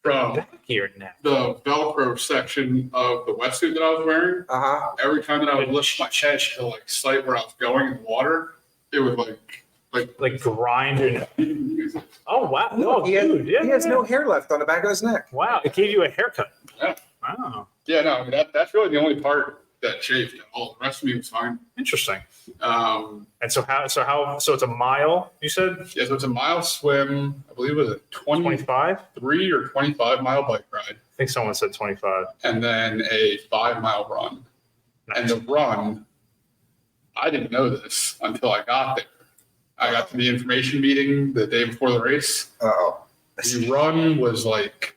from back here now. the Velcro section of the wetsuit that I was wearing. Every time that I would lift my chest to like sight where I was going in the water, it would Like grind your neck. Oh wow! No, He has, dude, yeah, he has yeah. no hair left on the back of his neck. Wow, it gave you a haircut. Yeah. Wow, Yeah, no, I mean, that's really the only part that chafed. All the rest of me was fine. interesting. Um, And so it's a mile, you said? yeah, so it's a mile swim. I believe it was a 25? 23 or 25 mile bike ride, I think someone said 25. and then a 5 mile run. And the run, I didn't know this until I got there. I got to the information meeting the day before the race. Oh, The run was like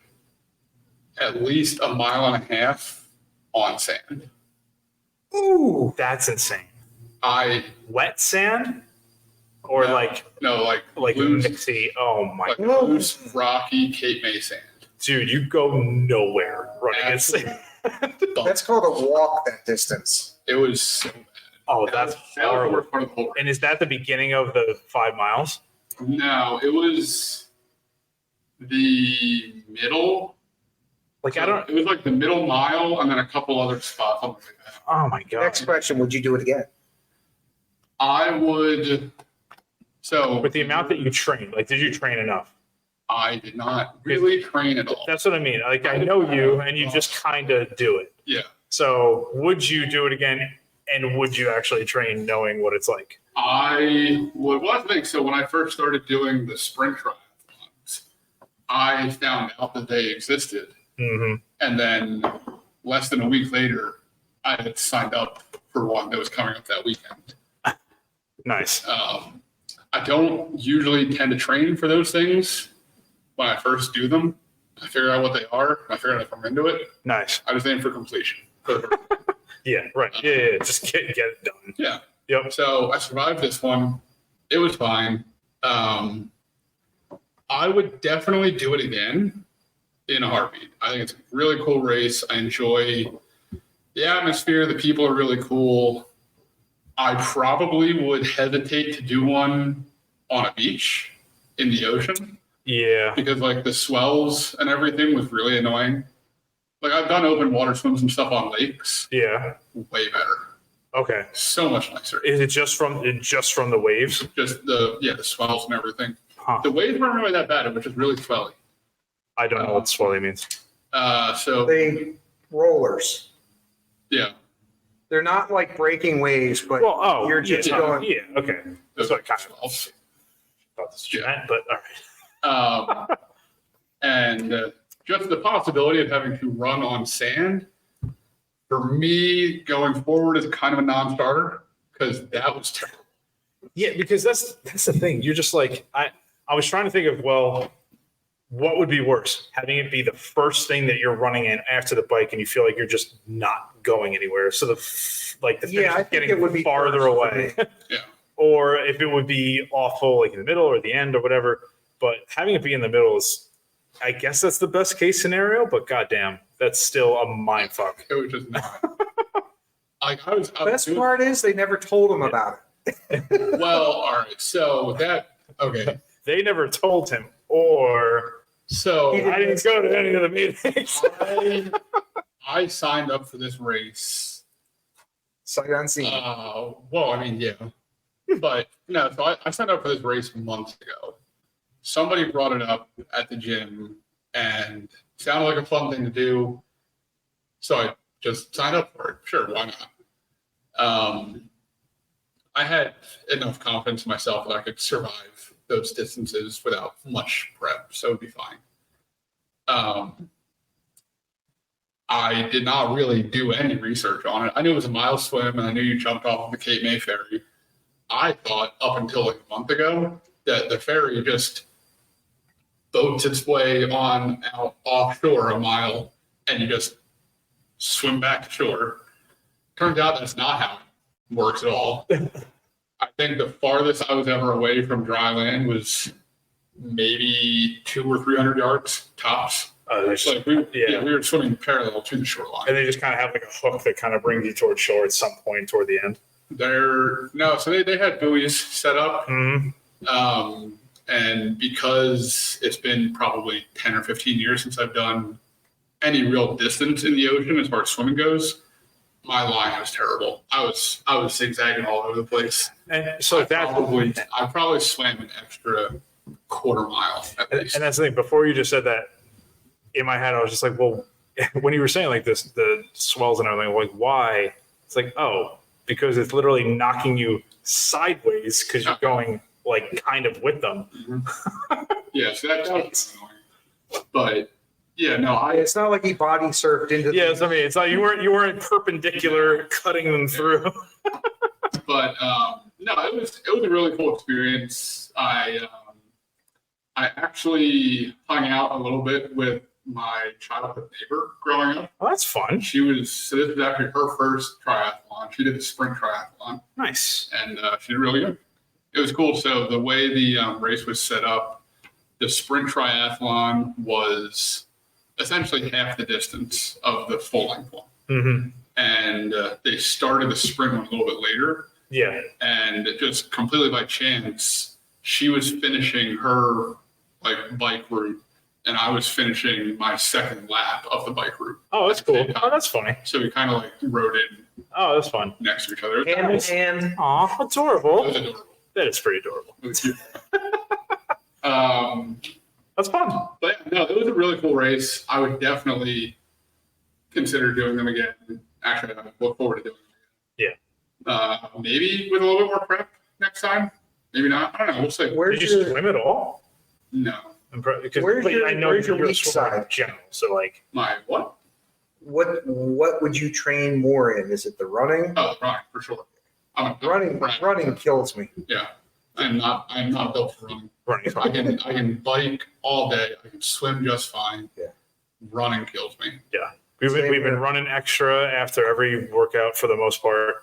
at least a mile and a half on sand. ooh, That's insane. I Wet sand? Or No. like loose, mixy? Oh my like god. loose, rocky Cape May sand. Dude, you go nowhere running in sand. that's called a walk that distance. It was so bad. Oh, That that's was the horrible. worst part of the whole race. And is that the beginning of the 5 miles? No, it was the middle. Like, I don't. It was like the middle mile and then a couple other spots. Something like that. Oh my god. Next question: would you do it again? I would. So With the amount that you trained, like, did you train enough? I did not really train at all. That's what I mean. Like, I know you, and you just kind of do it. Yeah. So, would you do it again? And would you actually train knowing what it's like? I would. Well, I think so. When I first started doing the sprint triathlons, I found out that they existed, Mm-hmm. and then less than a week later, I had signed up for one that was coming up that weekend. Nice. I don't usually tend to train for those things when I first do them. I figure out what they are. I figure out if I'm into it. Nice. I just aim for completion. Yeah, right. Yeah. Just get it done. Yeah. Yep. So I survived this one. It was fine. I would definitely do it again in a heartbeat. I think it's a really cool race. I enjoy the atmosphere. The people are really cool. I probably would hesitate to do one on a beach in the ocean. Yeah. Because like the swells and everything was really annoying. Like I've done open water swims and stuff on lakes. Yeah. Way better. Okay. So much nicer. Is it just from the waves? Just the swells and everything. Huh. The waves weren't really that bad. It was just really swelly. I don't know what swelly means. So They rollers. yeah. They're not like breaking waves, but Well, you're just yeah, going. Yeah. Okay. That's what I kind of swells. thought this was meant, but all right. And just the possibility of having to run on sand for me going forward is kind of a non-starter because that was terrible. Yeah, because that's the thing. You're just like I was trying to think of, well, what would be worse? Having it be the first thing that you're running in after the bike and you feel like you're just not going anywhere. So the finish Yeah, I is think getting it would be farther first for away. me. Yeah. Or if it would be awful like in the middle or the end or whatever. But having it be in the middle is, I guess that's the best case scenario, but goddamn, that's still a mind fuck. It was just not. Like I was Best doing- part is they never told them about it. Well, all right. So okay. They never told him, or So I didn't go to any of the meetings. I signed up for this race. Sight unseen. Well, I mean, yeah. But no, so I signed up for this race months ago. Somebody brought it up at the gym and it sounded like a fun thing to do. So I just signed up for it. Sure, why not? I had enough confidence in myself that I could survive those distances without much prep, so it'd be fine. I did not really do any research on it. I knew it was a mile swim and I knew you jumped off of the Cape May ferry. I thought up until like a month ago that the ferry just boats its way on out offshore a mile and you just swim back to shore. Turns out that's not how it works at all. I think the farthest I was ever away from dry land was maybe 200 or 300 yards tops. Like we were swimming parallel to the shoreline. And they just kind of have like a hook that kind of brings you towards shore at some point toward the end. So they had buoys set up. Mm-hmm. And because it's been probably 10 or 15 years since I've done any real distance in the ocean as far as swimming goes, my line was terrible. I was zigzagging all over the place. And so I probably swam an extra quarter mile at least. And that's the thing. Before you just said that, in my head, I was just like, well, when you were saying like this, the swells and everything, like why? It's like, oh, because it's literally knocking you sideways because you're going like kind of with them. Yeah, so that was annoying. But yeah, no, It's not like he body surfed into. Yes, I mean it's like you weren't perpendicular cutting them through. But no, it was a really cool experience. I actually hung out a little bit with my childhood neighbor growing up. Oh, that's fun. So this was actually her first triathlon. She did the sprint triathlon. Nice. And she did really good. It was cool. So the way the race was set up, the sprint triathlon was essentially half the distance of the full length one. Mm-hmm. And they started the sprint one a little bit later. Yeah. And just completely by chance, she was finishing her bike route, and I was finishing my second lap of the bike route. Oh, that's cool. Oh, that's funny. So we kind of rode in Oh, that's fun. next to each other. Hand in hand. Aw, adorable. It was adorable. That is pretty adorable. It was cute. That's fun. But yeah, no, it was a really cool race. I would definitely consider doing them again. Actually, I look forward to doing them again. Yeah. Maybe with a little bit more prep next time. Maybe not. I don't know. We'll see. Where's Did you your swim at all? No. Where's your weak side? In general, so like My what? what would you train more in? Is it the running? Oh, running for sure. Running kills me. Yeah. I'm not built for running. running. I can bike all day. I can swim just fine. Yeah. running kills me. Yeah. We've been running extra after every workout for the most part.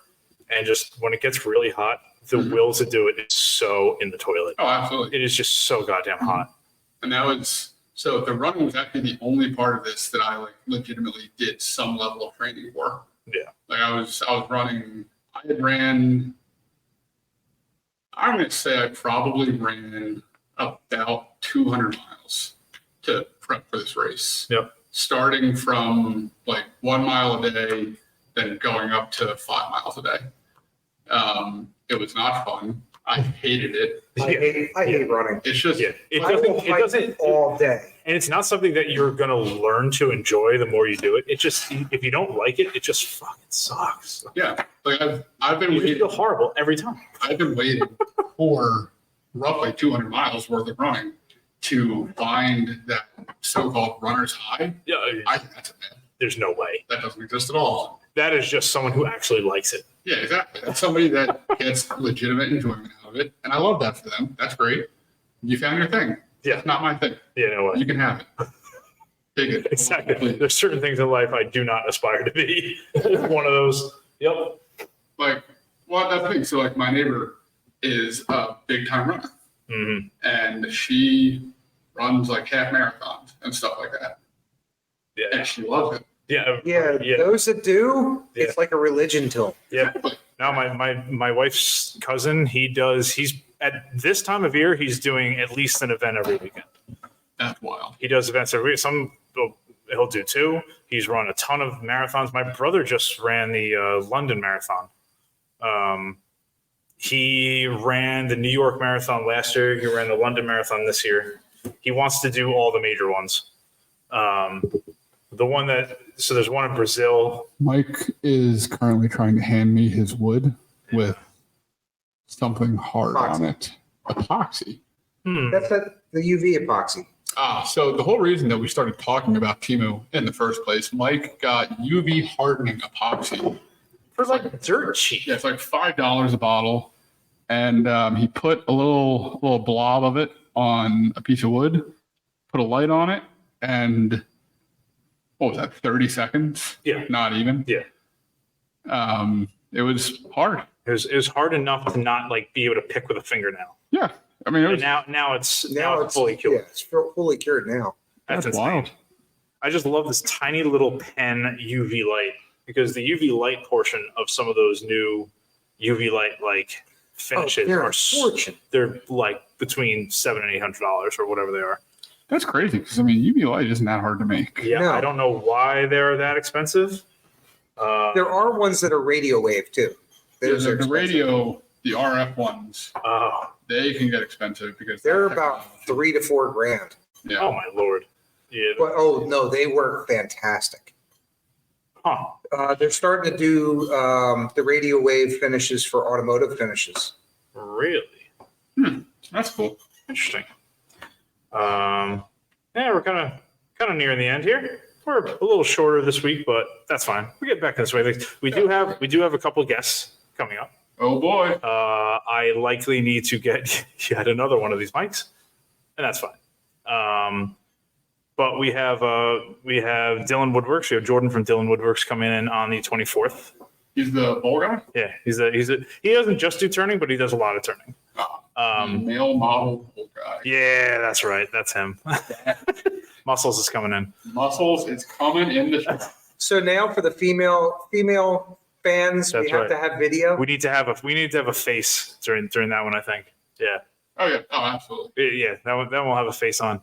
And just when it gets really hot, the will to do it is so in the toilet. Oh, absolutely. It is just so goddamn hot. And that was, so the running was actually the only part of this that I like legitimately did some level of training for. Yeah. Like I was running, I had ran, I'm going to say I probably ran about 200 miles to prep for this race. Yep. Starting from like 1 mile a day, then going up to 5 miles a day. It was not fun. I hated it. I hate running. It's just, it doesn't all day. and it's not something that you're going to learn to enjoy the more you do it. It just, if you don't like it, it just fucking sucks. yeah. Like I've been You waiting. feel horrible every time. I've been waiting for roughly 200 miles worth of running to find that so-called runner's high. Yeah. I think that's a myth. There's no way. That doesn't exist at all. That is just someone who actually likes it. Yeah, exactly. That's somebody that gets legitimate enjoyment out of it. And I love that for them. That's great. You found your thing. Yeah. It's not my thing. Yeah, no way. You can have it. Take it. Exactly. There's certain things in life I do not aspire to be. One of those. Yep. Like, well, that's the thing. So, like, my neighbor is a big time runner. Mm-hmm. And she runs like half marathons and stuff like that. Yeah. And she loves it. Yeah, those that do, it's like a religion to them. Yeah. Now my wife's cousin, he's at this time of year, he's doing at least an event every weekend. That's wild. He does events every he'll do 2. He's run a ton of marathons. My brother just ran the London Marathon. He ran the New York Marathon last year. He ran the London Marathon this year. He wants to do all the major ones. The one so there's one in Brazil. Mike is currently trying to hand me his wood with something hard on it. Epoxy. That's the UV epoxy. So the whole reason that we started talking about Timu in the first place, Mike got UV hardening epoxy. For like dirt cheap. Yeah, it's like $5 a bottle. And he put a little blob of it on a piece of wood, put a light on it, and what was that, 30 seconds? Yeah. Not even. Yeah. It was hard. It was hard enough to not like be able to pick with a fingernail. Yeah. I mean, And now it's fully cured. Yeah, it's fully cured now. that's insane. wild. I just love this tiny little pen UV light because the UV light portion of some of those new UV light like finishes they're are a fortune. They're like betwing $700 and $800 or whatever they are. That's crazy because, I mean, UV light isn't that hard to make. Yeah, No. I don't know why they're that expensive. There are ones that are radio wave too. Those are The radio, the RF ones, they can get expensive because they're about $3 to $4 grand. Yeah. Oh my lord. Yeah. But oh no, they work fantastic. Huh. They're starting to do the radio wave finishes for automotive finishes. Really? That's cool. Interesting. Yeah, we're kind of nearing the end here. We're a little shorter this week, but that's fine. We get back this way. We do have a couple of guests coming up. Oh boy. I likely need to get yet another one of these mics, and that's fine. But we have Dylan Woodworks. We have Jordan from Dylan Woodworks coming in on the 24th. He's the bowl guy? Yeah, he doesn't just do turning, but he does a lot of turning. Male model bowl guy. Yeah, that's right. That's him. Muscles is coming in. Muscles is coming in the shop. So now for the female fans, That's we have right. to have video. We need to have a face during that one. I think. Yeah. Oh yeah. Oh, absolutely. Yeah. That one we'll have a face on.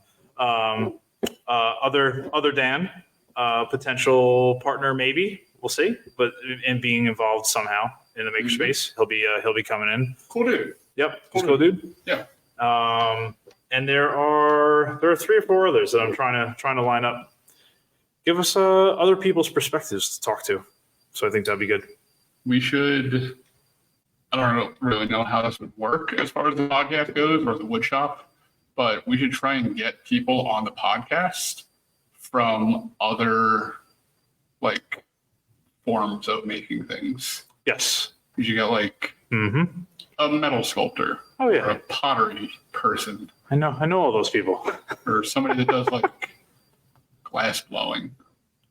Other Dan, potential partner maybe. We'll see, but in being involved somehow in the makerspace, he'll be coming in. Cool dude. Yep, he's cool dude. Yeah. And there are 3 or 4 others that I'm trying to line up. Give us other people's perspectives to talk to. So I think that'd be good. We should. I don't really know how this would work as far as the podcast goes or the wood shop, but we should try and get people on the podcast from other like forms of making things. Yes. You should get like a metal sculptor. Oh Or yeah. a pottery person. I know all those people. Or somebody that does like glass blowing.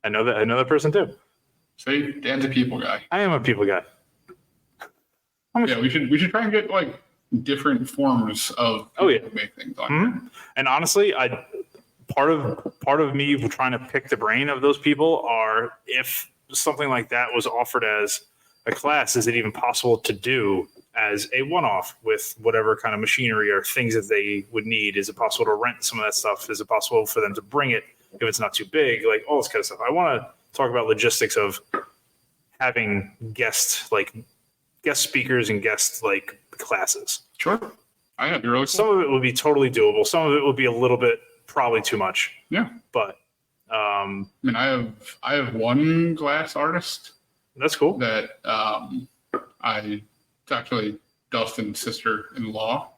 I know that person too. See, Dan's a people guy. I am a people guy. Yeah, we should try and get like different forms of to make things on here. And honestly, part of me trying to pick the brain of those people are, if something like that was offered as a class, is it even possible to do as a one-off with whatever kind of machinery or things that they would need? Is it possible to rent some of that stuff? Is it possible for them to bring it if it's not too big? Like all this kind of stuff. I want to talk about logistics of having guest speakers and guest like classes. Sure. I have really Some of it would be totally doable. Some of it would be a little bit probably too much. Yeah. But I mean, I have one glass artist. That's cool. That it's actually Dustin's sister-in-law.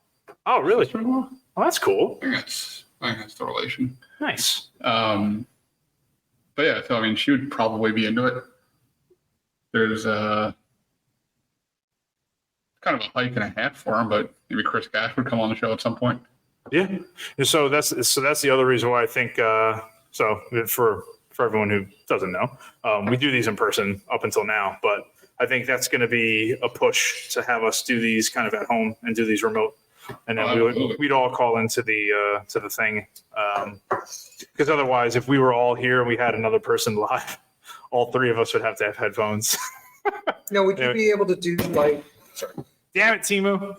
Oh, really? Sister-in-law? Oh, that's cool. I think that's the relation. Nice. But yeah, so I mean, she would probably be into it. There's kind of a hike and a half for him, but maybe Chris Gash would come on the show at some point. Yeah. So that's the other reason why I think so for everyone who doesn't know, we do these in person up until now, but I think that's going to be a push to have us do these kind of at home and do these remote, and then we'd all call into the thing, because otherwise, if we were all here and we had another person live, all three of us would have to have headphones. No, would you be able to do like? Sorry. Damn it, Timo.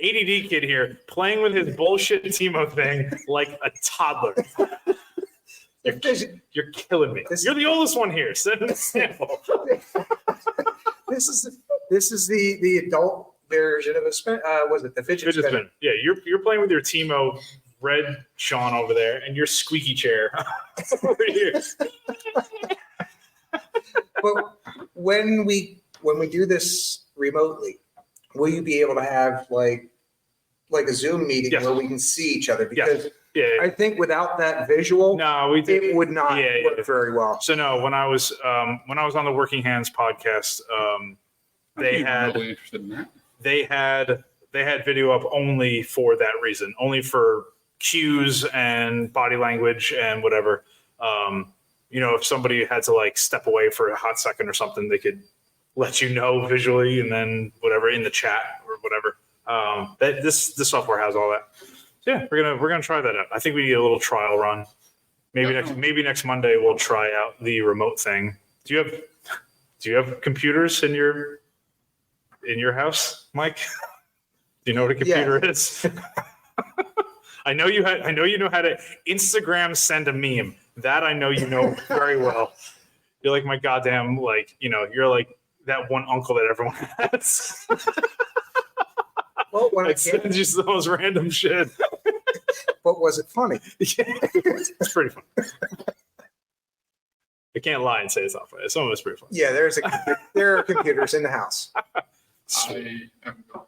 ADD kid here playing with his bullshit Timo thing like a toddler. You're killing me. You're the oldest one here. Send an example. This is the adult version of a spin. Was it the fidget spinner? Yeah, you're playing with your Timo red Sean over there, and your squeaky chair over here. But when we do this remotely, will you be able to have like a Zoom meeting where we can see each other? Because I think without that visual, it would not work very well. So no, when I was on the Working Hands podcast, they had video up only for that reason, only for cues and body language and whatever. If somebody had to like step away for a hot second or something, they could let you know visually, and then whatever in the chat or whatever. This software has all that. So yeah, we're gonna try that out. I think we need a little trial run. Maybe next Monday we'll try out the remote thing. Do you have computers in your house, Mike? Do you know what a computer is? I know you know how to Instagram send a meme. That I know you know very well. You're like my goddamn you're like that one uncle that everyone has. Well, when I send you the most random shit. But was it funny? Yeah, it's pretty fun. I can't lie and say it's not funny. Some of it's pretty fun. Yeah, there are computers in the house. I am going to have to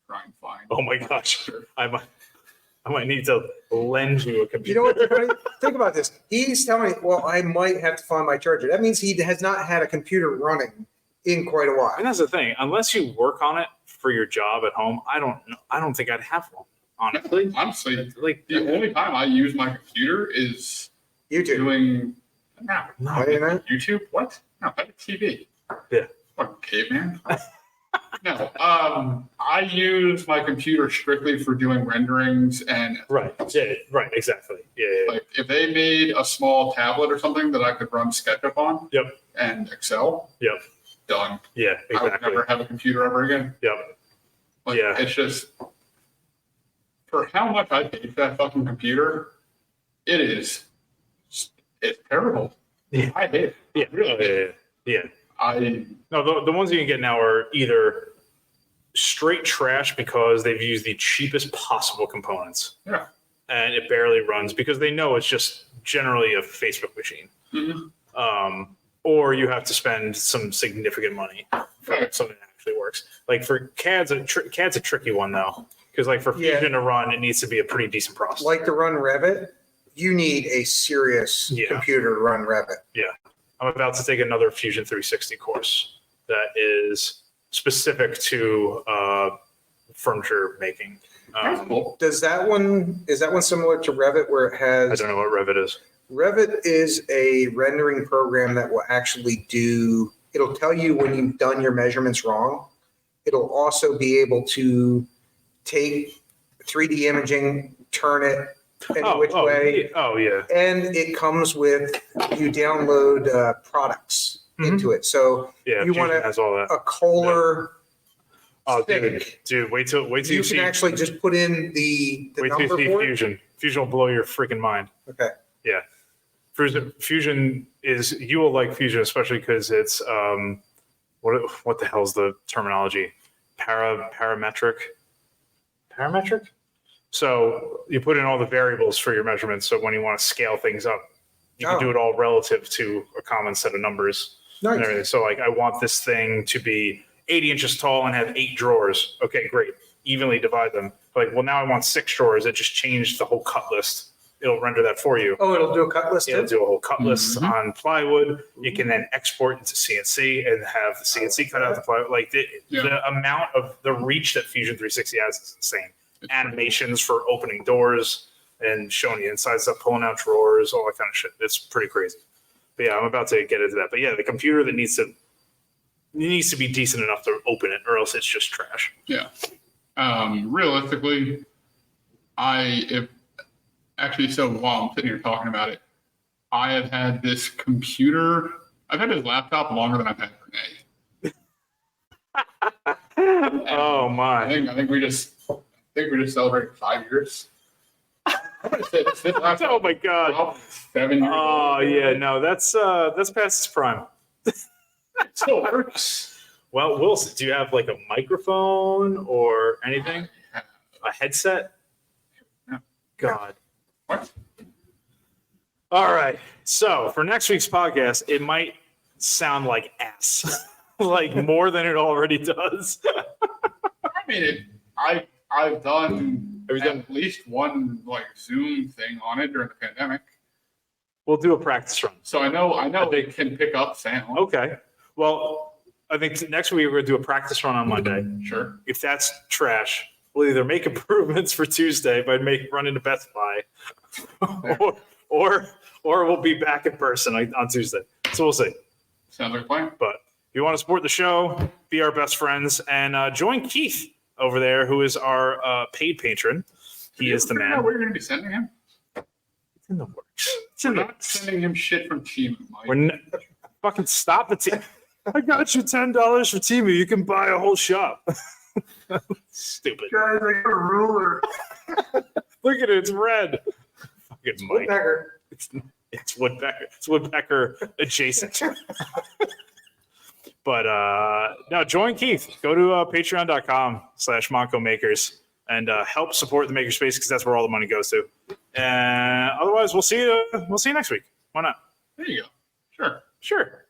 try and find. Oh my gosh, I might need to lend you a computer. You know what's funny? Think about this. He's telling me, well, I might have to find my charger. That means he has not had a computer running in quite a while. And that's the thing. Unless you work on it for your job at home, I don't think I'd have one. Honestly, like the only time I use my computer is YouTube. Doing YouTube. What? No, I have a TV. Yeah. Fucking caveman. No, I use my computer strictly for doing renderings and right, exactly. Yeah. Like if they made a small tablet or something that I could run SketchUp on, and Excel, done. Yeah, exactly. I would never have a computer ever again. Yep. It's just for how much I paid for that fucking computer, it's terrible. Yeah. I hate it. Yeah, really. Yeah. The ones you can get now are either straight trash because they've used the cheapest possible components. Yeah. And it barely runs because they know it's just generally a Facebook machine. Mm-hmm. Or you have to spend some significant money for something that actually works. Like for CAD's a tricky one though, because like for Fusion to run, it needs to be a pretty decent process. Like to run Revit, you need a serious computer to run Revit. Yeah. I'm about to take another Fusion 360 course that is specific to furniture making. Is that one similar to Revit where it has? I don't know what Revit is. Revit is a rendering program that will actually it'll tell you when you've done your measurements wrong. It'll also be able to take 3D imaging, turn it any which way. Oh, yeah. And it comes with, you download products into it. So Yeah, you want Fusion has all that. a Kohler Oh, stick. dude, wait till You you can see. actually just put in the Wait till you number see for it. Fusion. Fusion will blow your freaking mind. Okay. Yeah. Fusion is, you will like Fusion, especially because it's, what the hell's the terminology? Parametric? So you put in all the variables for your measurements. So when you want to scale things up, you can do it all relative to a common set of numbers and everything. So like, I want this thing to be 80 inches tall and have 8 drawers. Okay, great. Evenly divide them. Like, well, now I want 6 drawers. It just changed the whole cut list. It'll render that for you. Oh, it'll do a cut list It'll too? do a whole cut list on plywood. You can then export into CNC and have the CNC cut out the plywood. Like the amount of the reach that Fusion 360 has is insane. Animations for opening doors and showing you inside stuff, pulling out drawers, all that kind of shit. It's pretty crazy. But yeah, I'm about to get into that. But yeah, the computer that needs to be decent enough to open it, or else it's just trash. Yeah. Realistically, so while I'm sitting here talking about it, I have had this computer, I've had this laptop longer than I've had Renee. Oh my. I think we just celebrated 5 years. I'm gonna say this laptop Oh my God. about 7 years Oh old. yeah, no, that's past its prime. It still works. Well, Wilson, do you have like a microphone or anything? A headset? No. God. What? All right. So for next week's podcast, it might sound like ass, like more than it already does. I mean, I've done Have you done- at least one like Zoom thing on it during the pandemic, We'll do a practice run. so I know it can pick up sound. Okay. Well, I think next week we're going to do a practice run on Monday. Sure. If that's trash, we'll either make improvements for Tuesday by run into Best Buy, or we'll be back in person on Tuesday. So we'll see. Sounds like a plan. But if you want to support the show, be our best friends, and join Keith over there, who is our paid patron. He is the Figure out man. what you're going to be sending him? It's in the works. It's We're in the not sending him shit from Team. fucking stop it. I got you $10 for Timu. You can buy a whole shop. Stupid. Guys, I got a ruler. Look at it. It's red. Fucking Mike. Woodpecker. It's Woodpecker. It's Woodpecker adjacent. But no, join Keith. Go to patreon.com/MoncoMakers and help support the makerspace, because that's where all the money goes to. And otherwise, we'll see you next week. Why not? There you go. Sure. Sure.